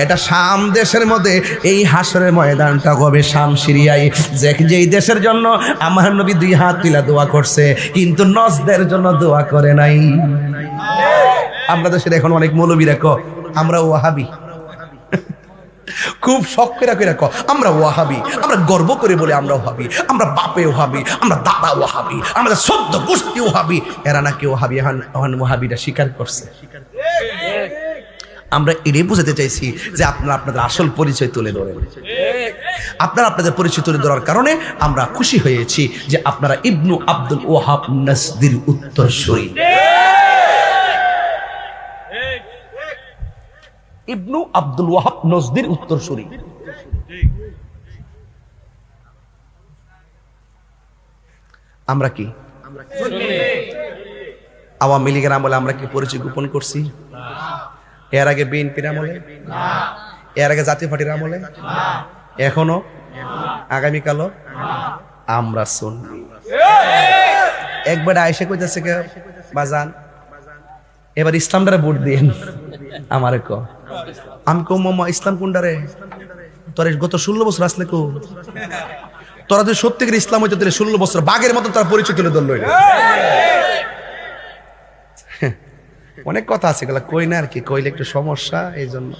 এটা শাম দেশের মধ্যে এই হাসরের ময়দানটা হবে, শাম সিরিয়ায়, যেই দেশের জন্য আমার নবী 2 হাত তুলে দোয়া করছে, কিন্তু নজদের জন্য দোয়া করে নাই। আমরা দেশের এখন অনেক মৌলবীরা আমরা ওয়াহাবি, খুব শখ করে আমরা ওয়াহাবি, আমরা গর্ব করে বলে আমরা ওয়াহাবি, আমরা বাপে ওয়াহাবি, আমরা দাদা ওয়াহাবি, আমাদের 14 গোষ্ঠী ওয়াহাবি। এরা নাকি ওয়াহাবি, এখন ওয়াহাবিটা স্বীকার করছে। আমরা এটাই বুঝাতে চাইছি যে আপনারা আপনাদের আসল পরিচয় তুলে ধরেন। আপনারা আপনাদের পরিচয় তুলে ধরার কারণে আমরা খুশি হয়েছি যে আপনারা ইবনু আব্দুল ওয়াহাব নজদির উত্তরসূরি। ইবনু আব্দুল ওয়াহাব নজদির উত্তরসূরি। আমরা কি আওয়ামী লীগের আমলে আমরা কি পরিচয় গোপন করছি? এর আগে বিএনপির আমলে, এর আগে জাতীয় পার্টির আমলে, এখনো, আগামীকালও আমরা শুনবি। একবার আয়েশা কইতেছে কে বাজান এবার ইসলামটারে ভোট দিন, আমারে ক আমি কো মামা ইসলাম কোনটারে? তোর গত 16 বছর আসলে কো তোরা যদি সত্যিকার ইসলাম হইতে দিলে 16 বছর বাঘের মতন তার পরিচয় তুলে ধরল। অনেক কথা আছে, গেলা কই না আর কি, কইলে একটু সমস্যা। এই জন্য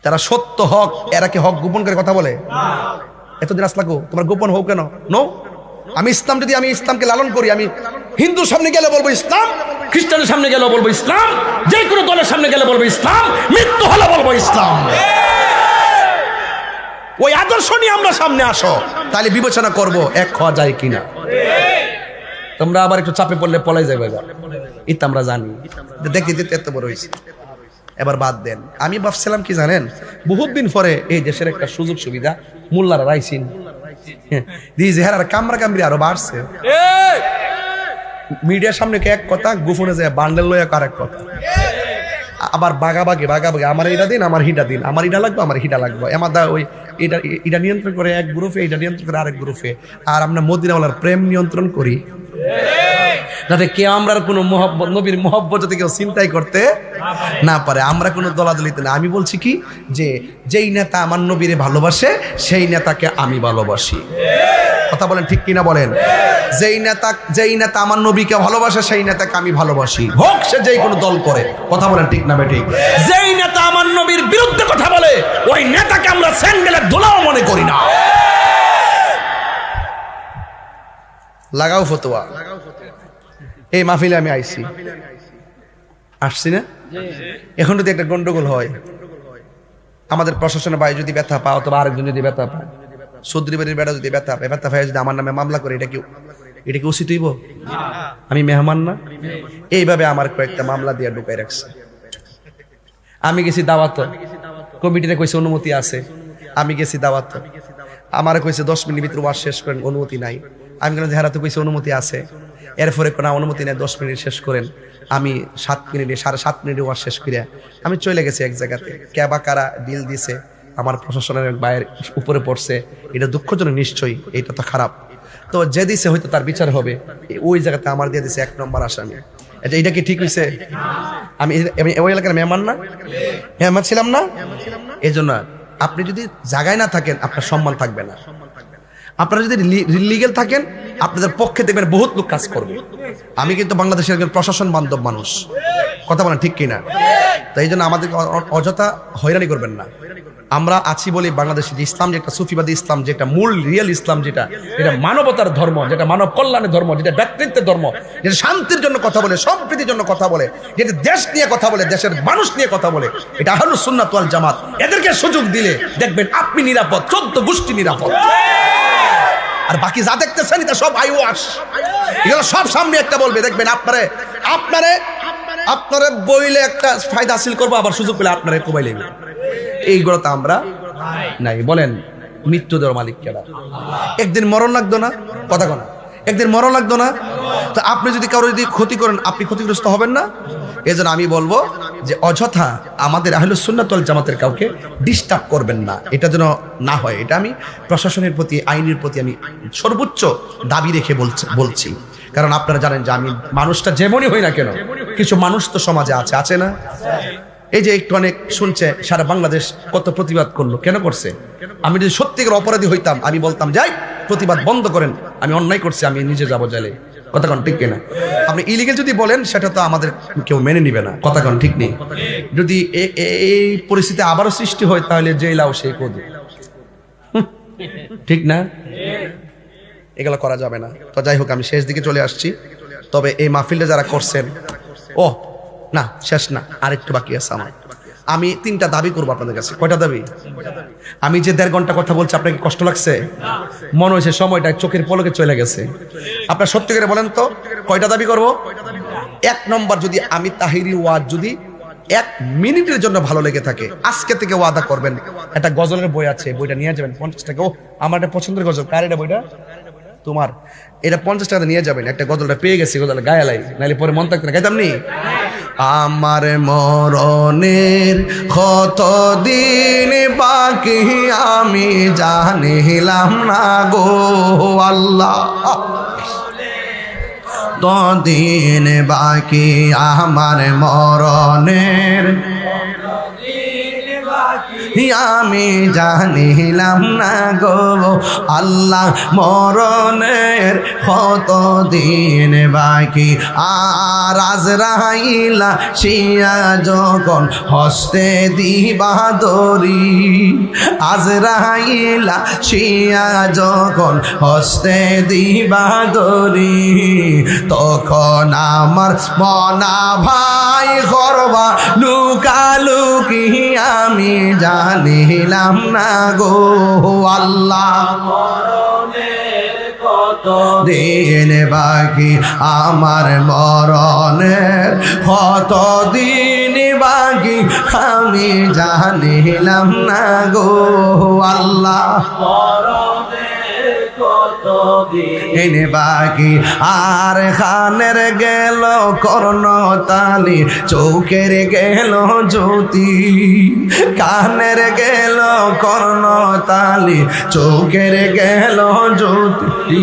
যারা সত্য হক, এরা কি হক গোপন করে কথা বলে? এতদিন আসলা কো তোমার গোপন হোক কেন? নো, আমি ইসলাম, যদি আমি ইসলামকে লালন করি, আমি হিন্দুর সামনে গেলে বলবো ইসলাম, খ্রিস্টানের সামনে গেলে বলবো ইসলাম, যে কোনো দলের সামনে গেলে বলবো ইসলাম, মৃত্যু হলে বলবো ইসলাম। ওই আদর্শ নিয়ে আমরা সামনে আসো, তাহলে বিবেচনা করব এক হওয়া যায় কিনা। তোমরা আবার একটু চাপে পড়লে পলাই যাবে, এটা আমরা জানি। দেখতে দেখতে এত বড় হয়েছে, এবার বাদ দেন। আমি ভাবছিলাম কি জানেন, বহুত দিন পরে এই দেশের একটা সুযোগ সুবিধা মোল্লারা রাইছিন আর কামরা কামড়ি আরো বাড়ছে। মিডিয়ার সামনে এক কথা, গোপনে যায় বান্ডেল লয় আরেক কথা, আবার বাগাবাগি আমার এটা দিন, আমার হিটা দিন, আমার ইটা লাগবে, আমার হিটা লাগবে, আমার ওই এটা নিয়ন্ত্রণ করে এক গ্রুপে, এটা নিয়ন্ত্রণ করে আরেক গ্রুপে। আর আমরা মদিনাওয়ালার প্রেম নিয়ন্ত্রণ করি। যাতে কেউ আমরার কোনো মহব্বত, নবীর মহব্বত যাতে কেউ চিন্তাই করতে না পারে। আমরা কোনো দলাদলিতে না। আমি বলছি কি যে যেই নেতা আমার নবীরে ভালোবাসে সেই নেতাকে আমি ভালোবাসি। কথা বলেন ঠিক কিনা বলেন? যেই নেতা আমার নবীকে ভালোবাসে সেই নেতাকে আমি ভালোবাসি, হোক সে যেই কোনো দল করে। কথা বলেন ঠিক না বেঠিক? যেই নেতা আমার নবীর বিরুদ্ধে কথা বলে ওই নেতাকে আমরা স্যান্ডেলের ধুলাও মনে করি না। লাগাও ফতোয়া। এই মাহফিলে আমি আসছি না, এখন যদি একটা গন্ডগোল হয়, আমাদের প্রশাসনের ভাই যদি ব্যথা পায় অথবা আরেকজন যদি ব্যথা পায়, চৌধুরী বাড়ির বেড়া যদি ব্যথা পায় যদি আমার নামে মামলা করে, এটা কি উচিত হইব? আমি মেহমান না? এইভাবে আমার কয়েকটা মামলা দিয়ে ঢুকাই রাখছে। আমি গেছি দাওয়াত, কমিটিতে কইছে অনুমতি আছে, আমি গেছি দাওয়াত, আমার কইছে 10 মিনিট ভিতরে ওয়াজ শেষ করেন, অনুমতি নাই। আমি কেন হেরাতে কইছে অনুমতি আছে, এরপরে কোনো অনুমতি নেই, 10 মিনিট শেষ করেন। আমি 7.5 মিনিটে ওয়াজ শেষ করিয়া আমি চলে গেছি এক জায়গাতে। ক্যাবা কারা ডিল দিছে, আমার প্রশাসনের বাইরের উপরে পড়ছে, এটা দুঃখজনক নিশ্চয়ই, এটা তো খারাপ। তো যে দিছে হয়তো তার বিচার হবে, ওই জায়গাতে আমার দিয়ে দিছে 1 নম্বর আসামি। এটা কি ঠিক হয়েছে? আমি ওই এলাকার মেহমান না, মেহমান ছিলাম না। এই জন্য আপনি যদি জায়গায় না থাকেন আপনার সম্মান থাকবে না। আপনারা যদি লিগ্যাল থাকেন আপনাদের পক্ষে দেখবেন বহুত লোক কাজ করবে। আমি কিন্তু বাংলাদেশের একজন প্রশাসন বান্ধব মানুষ, কথা বলেন ঠিক কিনা? তাই জন্য আমাদেরকে অযথা হয়রানি করবেন না। আমরা আছি বলি বাংলাদেশের ইসলাম, যে একটা সুফিবাদী ইসলাম, যেটা মূল রিয়েল ইসলাম, যেটা মানবতার ধর্ম, যেটা মানব কল্যাণের ধর্ম, যেটা ব্যক্তিত্বের ধর্ম, যেটা শান্তির জন্য কথা বলে, সম্প্রীতির জন্য কথা বলে, যেটা দেশ নিয়ে কথা বলে, দেশের মানুষ নিয়ে কথা বলে, এটা আহলুস সুন্নাত ওয়াল জামাত। এদেরকে সুযোগ দিলে দেখবেন আপনি নিরাপদ, 14 গোষ্ঠী নিরাপদ। আর বাকি যা দেখতেছেন এটা সব আইওয়াশ, এগুলো সব সামনে একটা বলবে, দেখবেন আপনারে বইলে একটা ফায়দা হাসিল করবো, আবার সুযোগ পেলে আপনারে কোবাই লাগবে। এইগুলো তো আমরা নাই। বলেন মৃত্যু দেওয়ার মালিক কেডা? একদিন মরণ লাগতো না? কথা কোন একদিন মরণ লাগতো না? তো আপনি যদি কারো যদি ক্ষতি করেন আপনি ক্ষতিগ্রস্ত হবেন না? এই জন্য আমি বলবো যে অযথা আমাদের আহলুস সুন্নাত ওয়াল জামাতের কাউকে ডিস্টার্ব করবেন না, এটা যেন না হয়। এটা আমি প্রশাসনের প্রতি, আইনের প্রতি আমি সর্বোচ্চ দাবি রেখে বলছি। কারণ আপনারা জানেন যে আমি মানুষটা যেমনই হই না কেন, কিছু মানুষ তো সমাজে আছে না? এই যে একটু অনেক শুনছে, সারা বাংলাদেশ কত প্রতিবাদ করলো, কেন করছে? আমি যদি সত্যিকার অপরাধী হইতাম আমি বলতাম যাই প্রতিবাদ বন্ধ করেন, আমি অন্যায় করছি, আমি নিজে যাবো জেলে। কথা কন ঠিক কিনা? আপনি ইলিগেল যদি বলেন সেটা তো আমাদের কেউ মেনে নিবে না। কথা কন ঠিক নেই? যদি এই পরিস্থিতি আবারও সৃষ্টি হয় তাহলে জেলাও সেই কদু, ঠিক না? এগুলো করা যাবে না। তো যাই হোক, আমি শেষ দিকে চলে আসছি। তবে এই মাহফিলটা যারা করছেন, ও না শেষ না, আরেকটু বাকি আছে আমার। আমি 3টা দাবি করবো আপনাদের কাছে। কয়টা দাবি? আমি যে 1.5 ঘন্টা কথা বলছি আপনাকে কষ্ট লাগছে? মনে হয়েছে সময়টা চোখের পলকে চলে গেছে? আপনার সত্যি করে বলেন তো কয়টা দাবি করব? 1 নম্বর, যদি আমি তাহিরি ওয়াজ যদি 1 মিনিটের জন্য ভালো লেগে থাকে, আজকে থেকে ওয়াদা করবেন একটা গজলের বই আছে, বইটা নিয়ে যাবেন 50 টাকা। ও আমার একটা পছন্দের গজল, কার এটা বইটা? তোমার। এটা 50 টাকা নিয়ে যাবেন। একটা গজলটা পেয়ে গেছি, গজলটা গায়ে লাই, নাহলে পরে মন থাকতে না, গাইতাম নি। আমার মরণের কত দিন বাকি আমি জানিলাম না গো আল্লাহ, ততদিন বাকি আমার মরণের আমি জানিলাম না গো আল্লাহ, মরণের কত দিন বাকি। আর আজরাইল শিয়া যখন হস্তে দিবা দড়ি, আজরাইল শিয়া যখন হস্তে দিবা দড়ি, তখন আমার মনা ভাই করবা লুকালুকি আমি জানিলাম না গো আল্লাহ, মরণের কত দিন বাকি আমার মরণের কত দিন বাকি আমি জানিলাম না গো আল্লাহ, মরণের এনে বাকি আর খানের গেল কর্ণ তালি, চৌকের গেল জ্যোতি, কানের গেল কর্ণ তালি, চৌকের গেল জ্যোতি,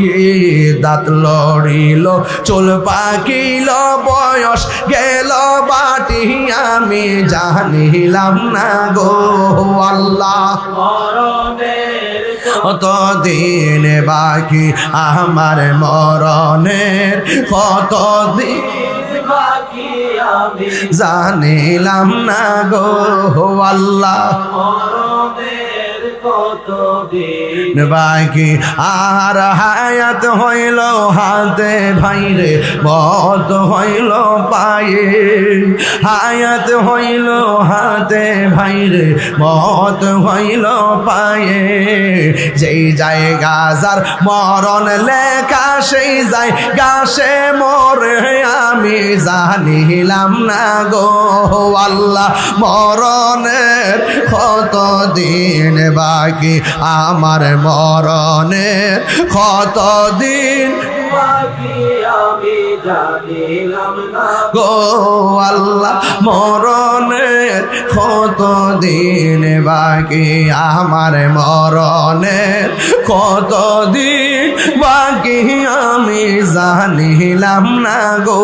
দাঁত লড়িল চুল পাকিল বয়স গেল বাটি, আমি জানিলাম না গো আল্লাহ কতদিন বাকি আমার মরণের, কতদিন বাকি আমি জানিলাম না গো আল্লাহ বাকি আর হায়াত হইল হাতে ভাইরে, মত হইল পায়ে, হায়াত হইল হাতে ভাইরে, মত হইল পায়ে, যেই জায়গা যার মরণ লেখা সেই জায়গা সে মরে, আমি জানিলাম না গো আল্লাহ মরণের কতদিন বাকি আমার মরণের, কতদিন বাকি আমি জানিলাম না গো আল্লাহ মরণের, কতদিন বাকি আমার মরণের, কতদিন বাকি আমি জানিলাম না গো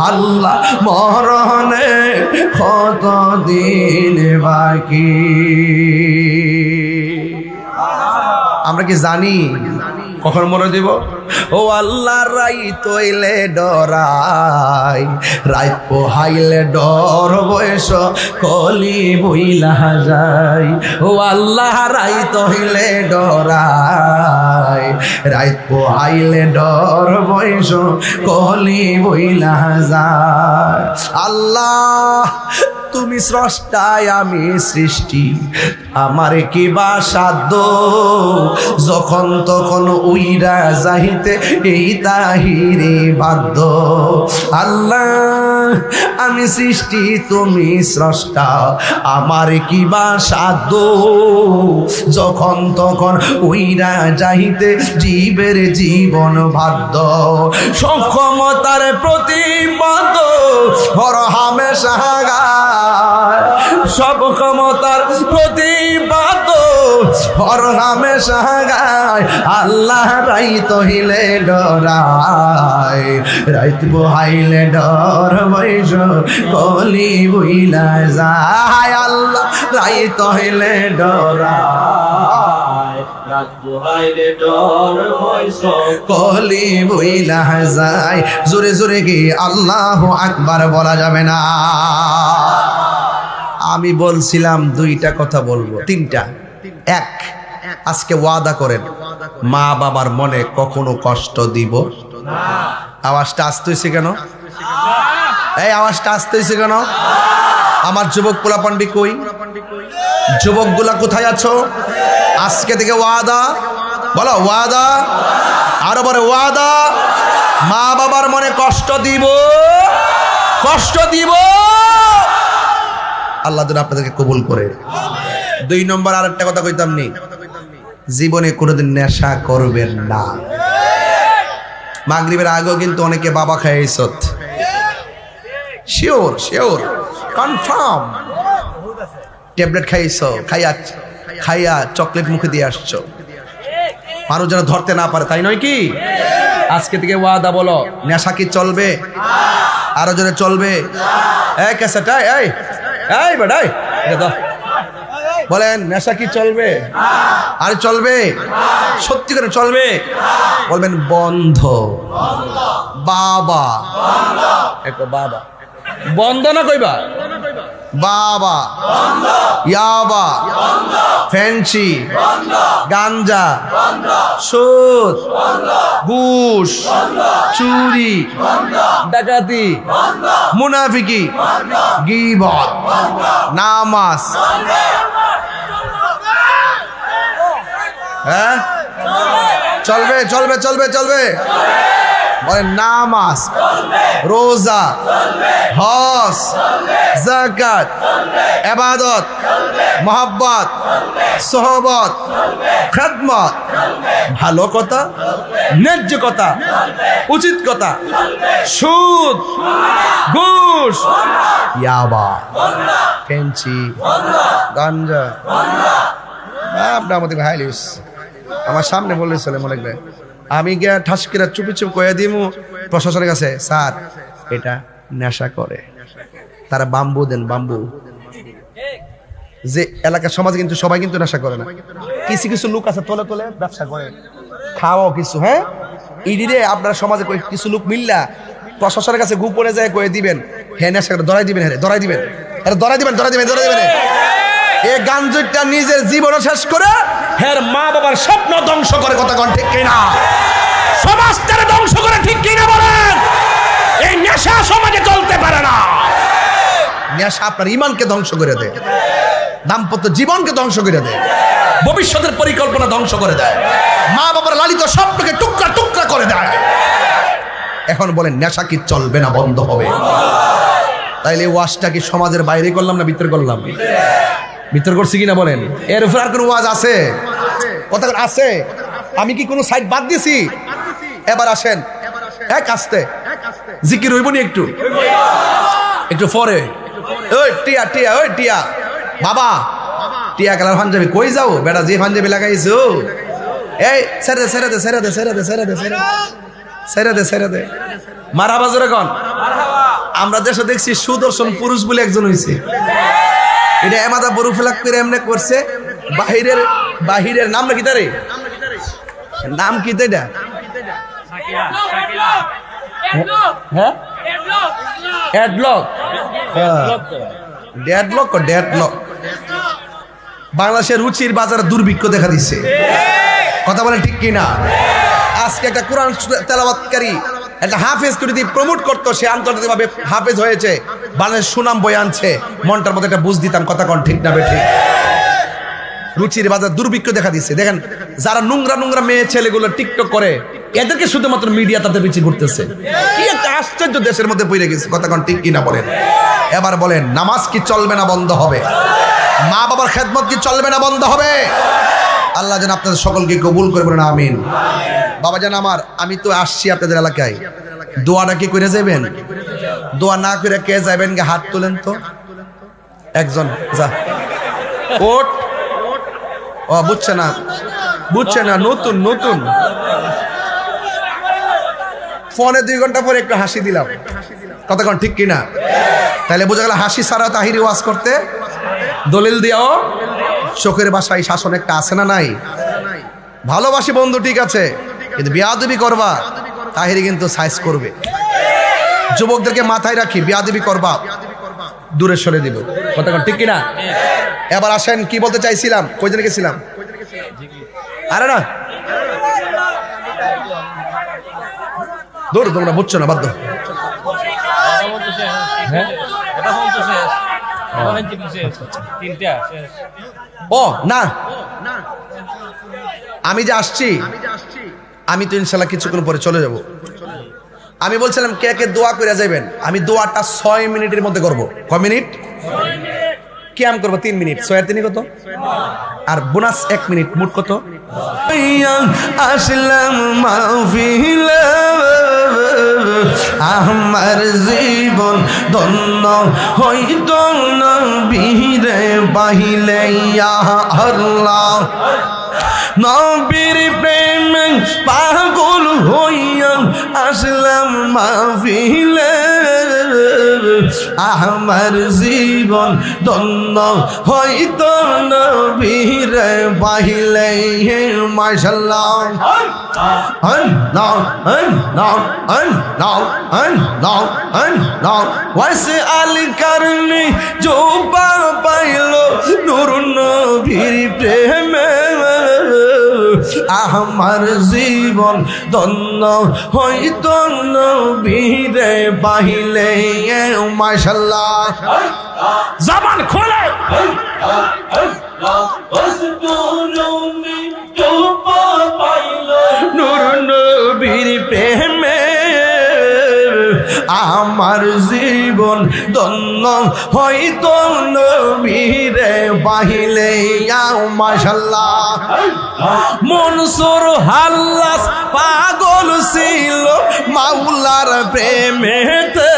আল্লাহ মরণের, কতদিন বাকি। আমরা কি জানি কখন মরে দিব? ও আল্লাহ রাইত হইলে ডরাই, রাইত পোহাইলে ডর বয়স কলি বইলা যায়, ও আল্লাহ রাইত হইলে ডরাই, রাইত পোহাইলে ডর বয়স কলি বইলা যায়। আল্লাহ তুমি স্রষ্টায় আমি সৃষ্টি, আমার কি বা সাধ্য, যখন তখন উইরা যাইতে এই তাহিরে বাধ্য। আল্লাহ আমি সৃষ্টি তুমি স্রষ্টা, আমার কি বা সাধ্য, যখন তখন উইরা যাইতে জীবের জীবন বাধ্য। সক্ষমতার প্রতিবদ্ধ হর হামেশা গায়, সব ক্ষমতার প্রতিবাদ হর হামেশা গায়। আল্লাহ রাইত হইলে ডরায়, রাইত বহাইলে ডর বৈশ কলি বইলা যায়। আল্লাহ রাইত হইলে ডরায়, রাত বহাইলে ডর বৈশ কলি বইলা যায়। জোরে জোরে কি আল্লাহু আকবার বলা যাবে না? আমি বলছিলাম দুইটা কথা বলবো, তিনটা। এক, আজকে ওয়াদা করেন মা বাবার মনে কখনো কষ্ট দিব না। আওয়াজটা আসতেছে কেন? এই আওয়াজটা আসতেছে কেন? আমার যুবক পোলাপান্ডি কই? যুবকগুলা কোথায় আছো? আজকে থেকে ওয়াদা বলো, ওয়াদা, আরো বড় ওয়াদা, মা বাবার মনে কষ্ট দিব, কষ্ট দিব। আল্লাহ যেন আপনাদেরকে কবুল করে। দুই নম্বর আর একটা কথা কইতাম নি, জীবনে কোনোদিন নেশা করবেন না। মাগরিবের আগেও কিন্তু অনেকে বাবা খাইছত, শিওর শিওর কনফার্ম, ট্যাবলেট খাইছো, খাইয়া চকলেট মুখে দিয়ে আসছো, মানুষ যেন ধরতে না পারে, তাই নয় কি? আজকে থেকে ওয়াদা বলো, নেশা কি চলবে? আরো জোরে চলবে? এই ক্যাসেট, এই এই বেটাই বলেন, নেশা কি চলবে? আর চলবে? সত্যি করে চলবে? বলবেন বন্ধ। বাবা বাবা বন্ধ না কইবা? বাবা, ইয়াবা, ফ্যান্সি, গাঞ্জা, সুদ, ঘুষ, চুরি, ডাকাতি, মুনাফিকি, গীবত, নামাজ। হ্যাঁ চলবে চলবে চলবে চলবে। বলেন নামাজ, রোজা, হজ, যাকাত, ইবাদত, মহব্বত, সোহবত, খেদমত, ভালো কথা, ন্যায্য কথা, উচিত কথা, সুদ, ঘুষ, ইয়াবা, ফেঞ্চি, গাঞ্জা, আপনার মতো হাইলিস আমার সামনে বললে চলে মনে রাখবে। আমি গিয়া ঠাসকিরা চুপি চুপ কয়ে দিব প্রশাসনের কাছে, স্যার এটা নেশা করে, তারা বাম্বু দেন, বাম্বু। যে এলাকার সমাজে কিন্তু সবাই কিন্তু নেশা করে না, কিছু কিছু লোক আছে তলে তলে ব্যবসা করে, খাওয়াও কিছু। হ্যাঁ, ইডিরে আপনার সমাজে কিছু লোক মিল্লা প্রশাসনের কাছে গোপনে যায় কয়ে দিবেন, হ্যাঁ নেশা করে, ধরাই দিবেন, হ্যাঁ ধরাই দিবেন, ধরাই দিবেন, ধরাই দিবেন, ধরাই দিবেন। এই গাঞ্জুটা নিজের জীবন শেষ করে হের মা বাবার স্বপ্ন ধ্বংস করে, কথা কোন ঠিক কিনা? সমাজটারে ধ্বংস করে, ঠিক কিনা বলেন? এই নেশা সমাজে চলতে পারে না। নেশা আপনার ঈমানকে ধ্বংস করে দেয়, দাম্পত্য জীবনকে ধ্বংস করে দেয়, ভবিষ্যতের পরিকল্পনা ধ্বংস করে দেয়, মা বাবার লালিত স্বপ্নকে টুকরা টুকরা করে দেয়। এখন বলেন নেশা কি চলবে না বন্ধ হবে? তাইলে ওয়াজটা কি সমাজের বাইরে করলাম না ভিতরে করলাম? ভিতর করছি কিনা বলেন? এর উপর আর কোনো ওয়াজ আছে? কথা আছে? আমি কি কোনো সাইড বাদ দিছি? এবার আসেন এক আস্তে জিকির হইব নি একটু একটু পরে। ওই টিয়া টিয়া, ওই টিয়া বাবা, টিয়া কালার পাঞ্জাবি কই যাও বেটা? যে পাঞ্জাবি লাগাইছো এই ছেড়ে দে, ছেড়ে দে, ছেড়ে দে, ছেড়ে দে, ছেড়ে দে, ছেড়ে দে, ছেড়ে দে। মারহাবা জোরে কোন। আমরা দেশে দেখছি সুদর্শন পুরুষ বলে একজন হইছে, এটা এমাদা বড় ফেলাক করে এমনি করছে। বাহিরের বাহিরের নাম নাকি তারে নাম কি এটা? হ্যাঁ, ডেডলক, ডেডলক, ডেডলক। বাংলাদেশের রুচির বাজারে দুর্ভিক্ষ দেখা দিচ্ছে, কথা বলেন ঠিক কিনা? আজকে একটা কোরআন তেলাওয়াতকারী একটা হাফেজ করে দিয়ে প্রমোট করতো, সে আন্তর্জাতিকভাবে হাফেজ হয়েছে, বাংলাদেশ সুনাম বয়ে আনছে, মনটার মধ্যে একটা বুঝ দিতাম, কথা কোন ঠিক না বেঠিক? রুচির বাজার দুর্ভিক্ষ দেখা দিচ্ছে। দেখেন যারা নোংরা নোংরা মেয়ে ছেলেগুলো টিকটক করে, এদেরকে শুধুমাত্র মিডিয়া তাদের পিছে ঘুরতেছে। কি একটা আশ্চর্য দেশের মধ্যে পড়ে গেছে, কথা কোন ঠিক কিনা বলেন? এবার বলেন নামাজ কি চলবে না বন্ধ হবে? মা বাবার খেদমত কি চলবে না বন্ধ হবে? আল্লাহ যেন আপনাদের সকলকে কবুল করে বলেন আমিন। বাবা জান আমার, আমি তো আসছি আপনাদের এলাকায়, দোয়াটা কি করে যাবেন? দোয়া না করে কে যাবেন? হাত তোলেন তো একজন। যা ওট। ও বুঝছে না, বুঝছে না, নতুন নতুন। ফোনে 2 ঘন্টা পরে একটু হাসি দিলাম, কতক্ষণ ঠিক কিনা? তাহলে বোঝা গেল হাসি ছাড়া তাহিরি ওয়াজ করতে দলিল দিয়াও চোখের বাসায় শাসন একটা আছে না নাই? ভালোবাসি বন্ধু ঠিক আছে, কিন্তু বিয়াদবি করবা তাহিরি কিন্তু সাইজ করবে। যুবকদেরকে মাথায় রাখি, বিয়াদবি করবা দূরে সরে দিব, কতক্ষণ ঠিক কিনা? এবার আসেন কি বলতে চাইছিলাম, কই জন্য গেছিলাম? আরে না দূর, তোমরা বুঝছো না, বাধ্য। ও না, আমি যে আসছি, আমি তো ইনশাল্লাহ কিছুক্ষণ পরে চলে যাব। আমি বলছিলাম কে কে দোয়া করে যাবেন? আমি দোয়াটা 6 মিনিটের মধ্যে করবো। কয় মিনিট? কিয়াম করবো 3 মিনিট। 6 আর 3 কত? আর বোনাস 1 মিনিট, মোট কত? আসলাম মাহফিলে আমার জীবন ধন্য হইত না বিরে বাহিলে আল্লাহ নবীর প্রেমে পাগল হইয়া আসলাম মাহফিলে আমার জীবন ধন্য হইত নবীর বাহিলে মাশাআল্লাহ আল্লাহ আল্লাহ আল্লাহ আল্লাহ আল্লাহ ওয়াসে আল করনি जो পাইলো নূর নবীর প্রেমে আমার জীবন ধন্য হইত নবীর বাহিলে মাশাআল্লাহ জবান খোলে নূর নবীর প্রেমে আমার জীবন ধন্য হয়তো নবীরে পাইলে মাশাআল্লাহ মনসুর হাল্লাস পাগল ছিল মাওলার প্রেমেতে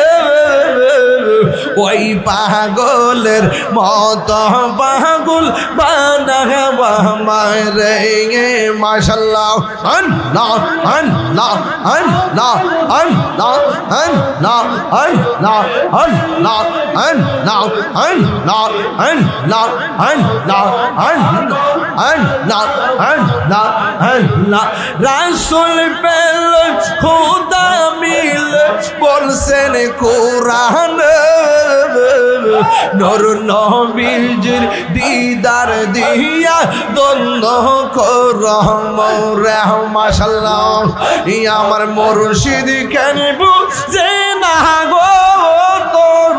ওই পাগলের মত পাগল বানাবা মারে মাশাআল্লাহ আল্লাহ আল্লাহ আল্লাহ আল্লাহ আল্লাহ আল্লাহ আল্লাহ আল্লাহ আল্লাহ আল্লাহ আল্লাহ আল্লাহ আল্লাহ আল্লাহ রাসূল পেল খোদা মিল বলছেন কোরআন নূর নবীর দিদার দিয়া দ্বন্দ্ব করম রে মাশাআল্লাহ আমার মুর্শিদ কেন বুঝে না গো তোর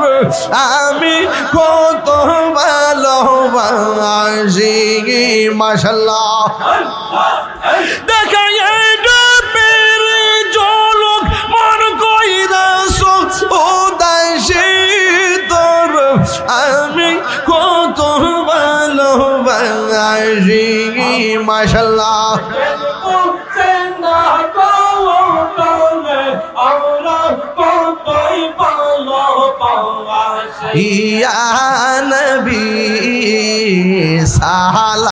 আমি কত ভালোবাসি মাশাআল্লাহ দেখা আমি কত ভালোবাসি মাশাআল্লাহ ইয়া নবী সালাম